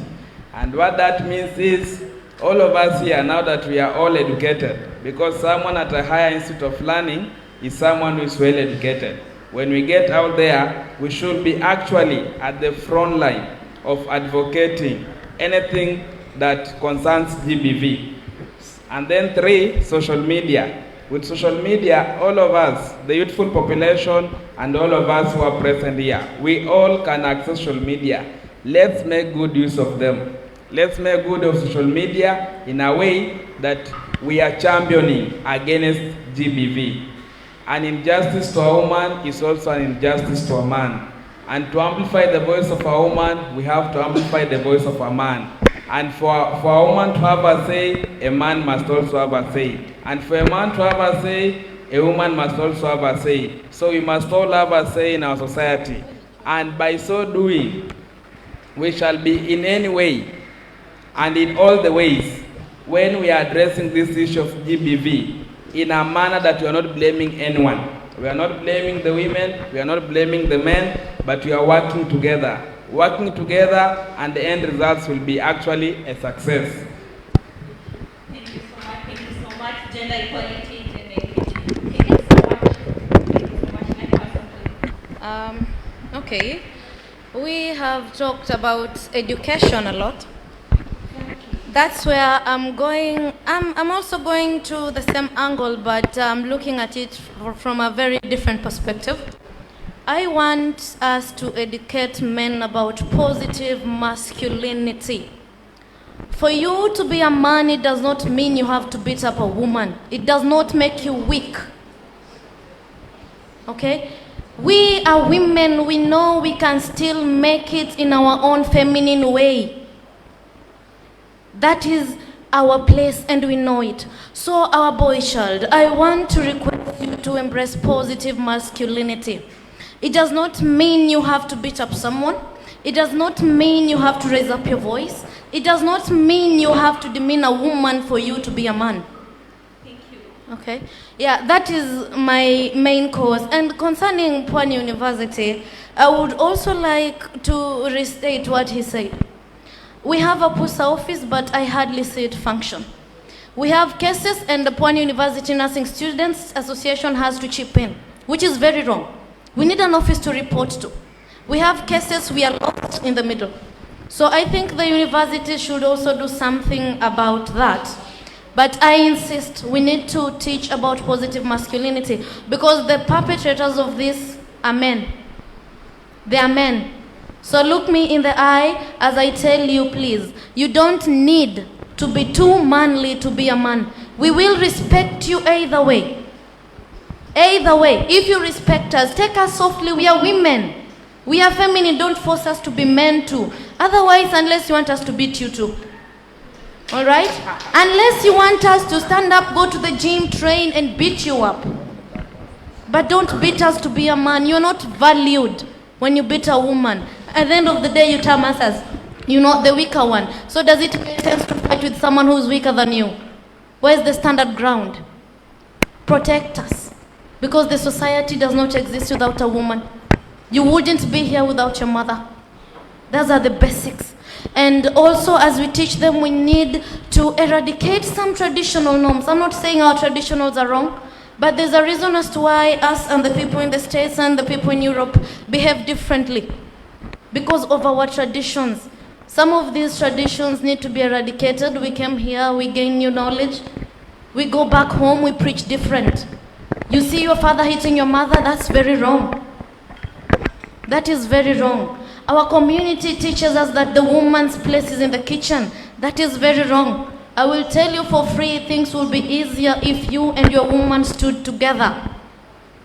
And what that means is, all of us here, now that we are all educated, because someone at a higher institute of learning is someone who is well educated. When we get out there, we should be actually at the front line of advocating anything that concerns GBV. And then three, social media. With social media, all of us, the youthful population and all of us who are present here, we all can access social media. Let's make good use of them. Let's make good of social media in a way that we are championing against GBV. An injustice to a woman is also an injustice to a man. And to amplify the voice of a woman, we have to amplify the voice of a man. And for a woman to have a say, a man must also have a say. And for a man to have a say, a woman must also have a say. So we must all have a say in our society. And by so doing, we shall be in any way and in all the ways when we are addressing this issue of GBV in a manner that we are not blaming anyone. We are not blaming the women, we are not blaming the men, but we are working together. Working together, and the end results will be actually a success. Thank you so much. Thank you so much. Gender equality, gender equity. Thank you so much. Thank you so much. Next person, please. Okay. We have talked about education a lot, That's where I'm going. I'm also going to the same angle, but I'm looking at it from a very different perspective. I want us to educate men about positive masculinity. For you to be a man, it does not mean you have to beat up a woman. It does not make you weak. Okay? We are women, we know we can still make it in our own feminine way. That is our place and we know it. So our boy child, I want to request you to embrace positive masculinity. It does not mean you have to beat up someone. It does not mean you have to raise up your voice. It does not mean you have to demean a woman for you to be a man. Thank you. Okay. Yeah, that is my main cause. And concerning Pwani University, I would also like to restate what he said. We have a PUSA office, but I hardly see it function. We have cases, and the Pwani University Nursing Students Association has to chip in, which is very wrong. We need an office to report to. We have cases, we are lost in the middle. So I think the university should also do something about that. But I insist, we need to teach about positive masculinity because the perpetrators of this are men. They are men. So look me in the eye as I tell you, please, you don't need to be too manly to be a man. We will respect you either way. Either way, if you respect us, take us softly, we are women. We are feminine, don't force us to be men too. Otherwise, unless you want us to beat you too. All right? Unless you want us to stand up, go to the gym, train, and beat you up. But don't beat us to be a man. You're not valued when you beat a woman. At the end of the day, you term us as, you're not the weaker one. So does it make sense to fight with someone who's weaker than you? Where's the standard ground? Protect us. Because the society does not exist without a woman. You wouldn't be here without your mother. Those are the basics. And also, as we teach them, we need to eradicate some traditional norms. I'm not saying our traditionals are wrong, but there's a reason as to why us and the people in the States and the people in Europe behave differently. Because of our traditions. Some of these traditions need to be eradicated. We came here, we gain new knowledge. We go back home, we preach different. You see your father hitting your mother, that's very wrong. That is very wrong. Our community teaches us that the woman's place is in the kitchen. That is very wrong. I will tell you for free, things will be easier if you and your woman stood together.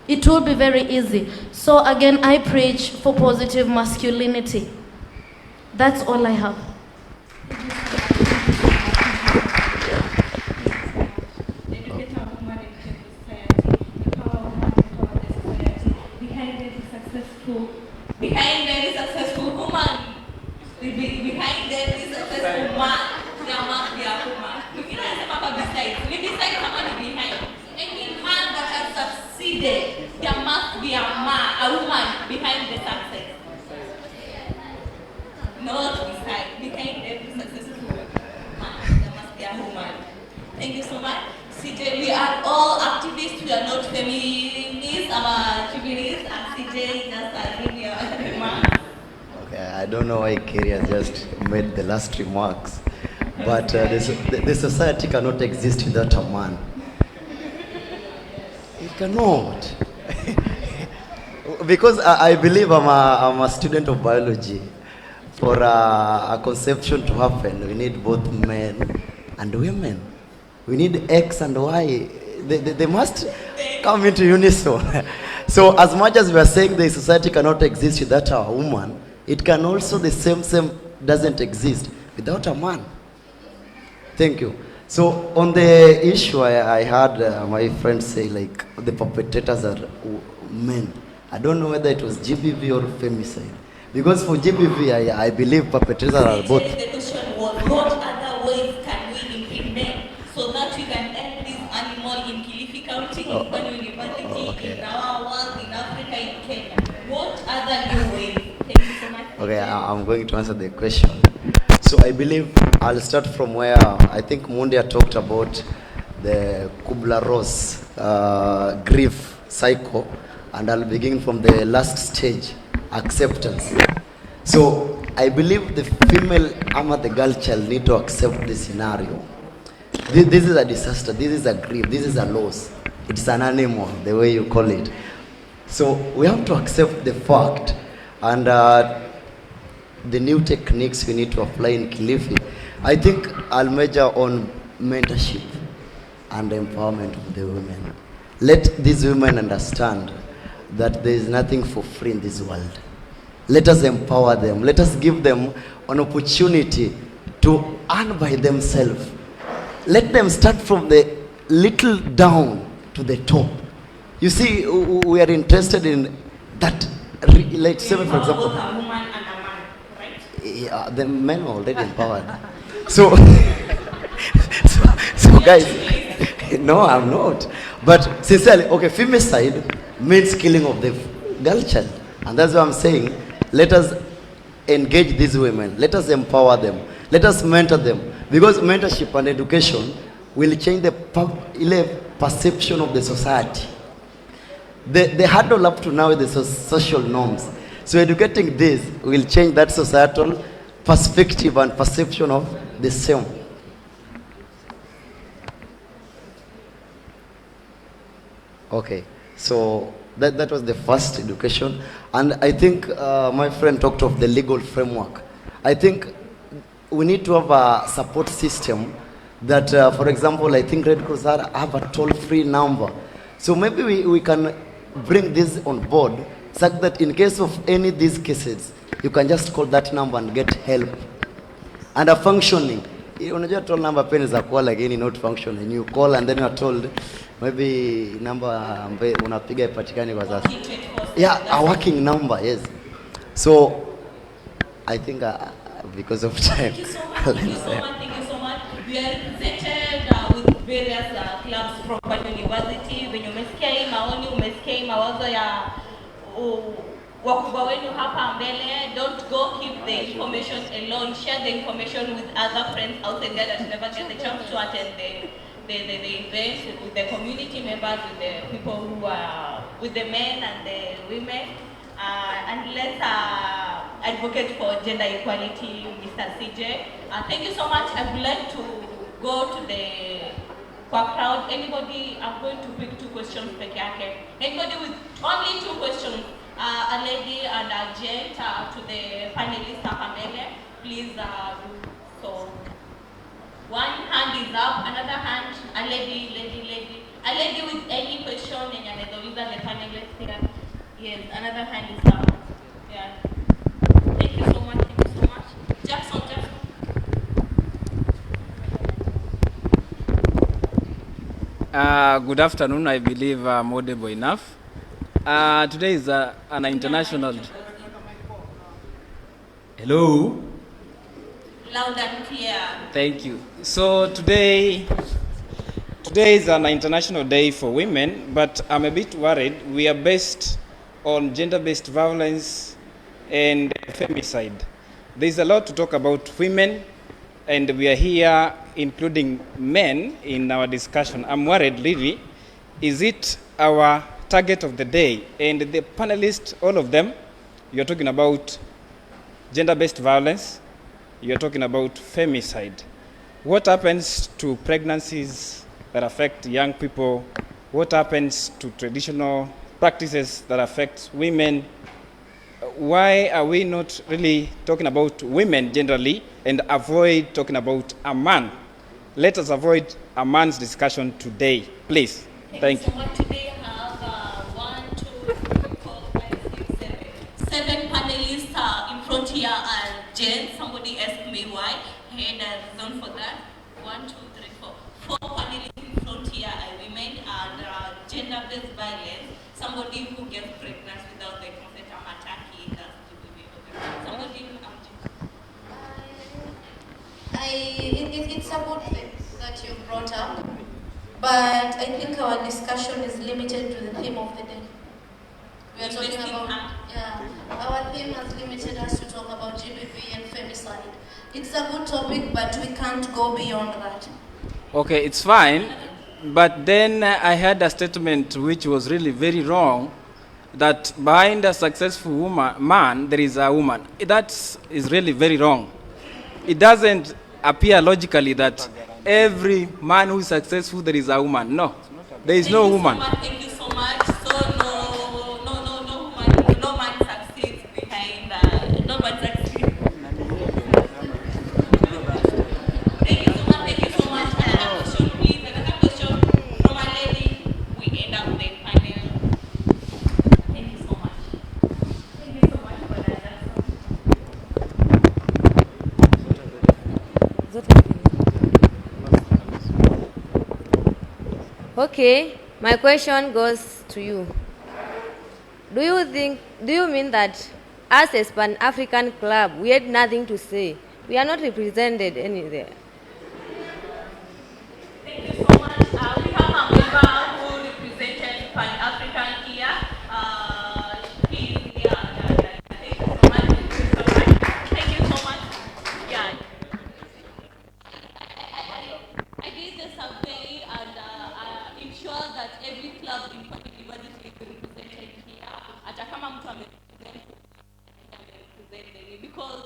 It will be very easy. So again, I preach for positive masculinity. That's all I have. Behind every successful woman, behind every successful man, there must be a woman. You know, as a papa besides, we decide someone is behind. Any man that has succeeded, there must be a man, a woman behind the success. Not beside, behind every successful man, there must be a woman. Thank you so much. CJ, we are all activists, we are not feminists, I'm a feminist, and CJ just giving your remarks. Okay, I don't know why Kerry has just made the last remarks, but the society cannot exist without a man. It cannot. Because I believe I'm a student of biology. For a conception to happen, we need both men and women. We need X and Y. They must come into unison. So as much as we are saying the society cannot exist without a woman, it can also, the same doesn't exist without a man. Thank you. So on the issue, I heard my friend say like the perpetrators are men. I don't know whether it was GBV or femicide. Because for GBV, I believe perpetrators are both. The question was, what other ways can we implement so that we can end this animal in Kilifi County, in Pwani University, in our world, in Africa, in Kenya? What other new ways? Thank you so much. Okay, I'm going to answer the question. So I believe I'll start from where I think Mundia talked about the Kubler-Ross grief cycle, and I'll begin from the last stage, acceptance. So I believe the female ama the girl child need to accept the scenario. This is a disaster, this is a grief, this is a loss. It's an animal, the way you call it. So we have to accept the fact, and the new techniques we need to apply in Kilifi. I think I'll major on mentorship and empowerment of the women. Let these women understand that there is nothing for free in this world. Let us empower them. Let us give them an opportunity to earn by themselves. Let them start from the little down to the top. You see, we are interested in that. Like, say, for example, both a woman and a man, right? yeah, the men are already empowered. So, so guys, no, I'm not. But sincerely, okay, femicide means killing of the girl child. And that's what I'm saying. Let us engage these women. Let us empower them. Let us mentor them. Because mentorship and education will change the perception of the society. The hurdle up to now is the social norms. So educating this will change that societal perspective and perception of the same. Okay, so that was the first education. And I think my friend talked of the legal framework. I think we need to have a support system that, for example, I think Red Cross have a toll-free number. So maybe we can bring this on board such that in case of any of these cases, you can just call that number and get help. And a functioning. Unajua toll number pen is a call again, not functioning. You call and then you are told maybe number unapiga ipatikani kwa sasa. Yeah, a working number, yes. So I think because of time. Thank you so much. Thank you so much. Thank you so much. We are represented with various clubs from Pwani University. When umesikia hii maoni, umesikia hii mawazo ya wakubwa wenu hapa mbele. Don't go keep the information alone. Share the information with other friends outside there that never get the chance to attend the event with the community members, with the people who are with the men and the women. And let's advocate for gender equality, Mr. CJ. Thank you so much. I would like to go to the crowd. Anybody, I'm going to pick 2 questions per yake. Anybody with only 2 questions, a lady and a gent, to the panelists Pamela, please do so. One hand is up, another hand, a lady. A lady with any question, and the panelists here. Yes, another hand is up. Yeah. Thank you so much. Thank you so much. Jackson. Good afternoon. I believe I'm audible enough. Today is an international. Hello. Loud and clear. Thank you. So today is an international day for women, but I'm a bit worried. We are based on gender-based violence and femicide. There's a lot to talk about women, and we are here including men in our discussion. I'm worried, really. Is it our target of the day? And the panelists, all of them, you're talking about gender-based violence, you're talking about femicide. What happens to pregnancies that affect young people? What happens to traditional practices that affect women? Why are we not really talking about women generally and avoid talking about a man? Let us avoid a man's discussion today, please. Thank you. So much. Today I have 1, 2, 3, 4, 5, 6, 7 panelists in front here are gents. Somebody asked me why, and I reason for that. 1, 2, 3, 4. 4 panelists in front here are women, and gender-based violence. Somebody who gets pregnant without the consent of attacking. Somebody who It's a good thing that you brought up, but I think our discussion is limited to the theme of the day. We are talking about, our theme has limited us to talk about GBV and femicide. It's a good topic, but we can't go beyond that. Okay, it's fine, but then I had a statement which was really very wrong. that behind a successful man, there is a woman. That is really very wrong. It doesn't appear logically that every man who is successful, there is a woman. No, there is no woman. Thank you so much. So no man succeeds behind no man succeeds. Thank you so much. Another question, please. Another question from a lady. We end up the panel. Thank you so much. Thank you so much for that. Okay, my question goes to you. Do you mean that as a Pan-African club, we had nothing to say? We are not represented anywhere. Thank you so much. We have a member who represented Pan-African here. He's here. Thank you so much. Thank you so much. Yeah. I did the survey and ensure that every club in Pwani University is represented here. Hata kama mtu amerepresented because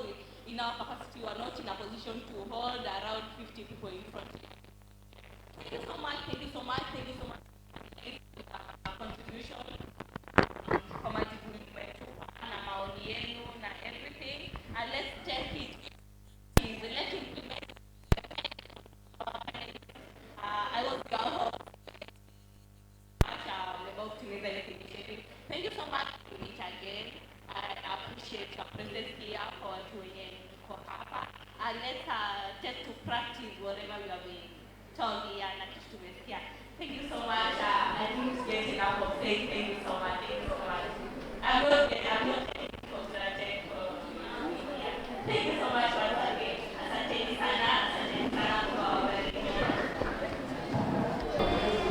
in our capacity we are not in a position to hold around 50 people in front. Thank you so much. Contribution kwa majibu yetu na maoni yenu na everything, and let's take it easy. Let's implement. I was your host. About to the initiative. Thank you so much for it again. I appreciate your presence here for doing hapa. And let's just to practice whatever we have been told here and to here. Thank you so much. I think it's getting enough of saying thank you so much. Thank you so much. I'm not congratulating for here. Thank you so much once again. Asante sana for our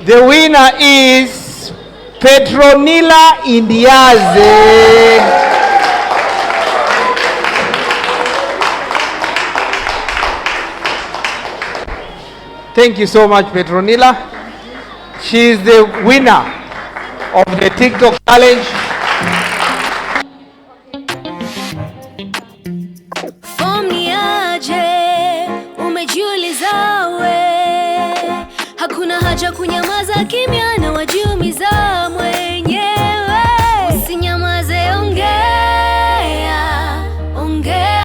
The winner is Petronila Indiaze. Thank you so much, Petronila. She is the winner of the TikTok challenge. Umejiuliza we, hakuna haja kunyamaza kimya.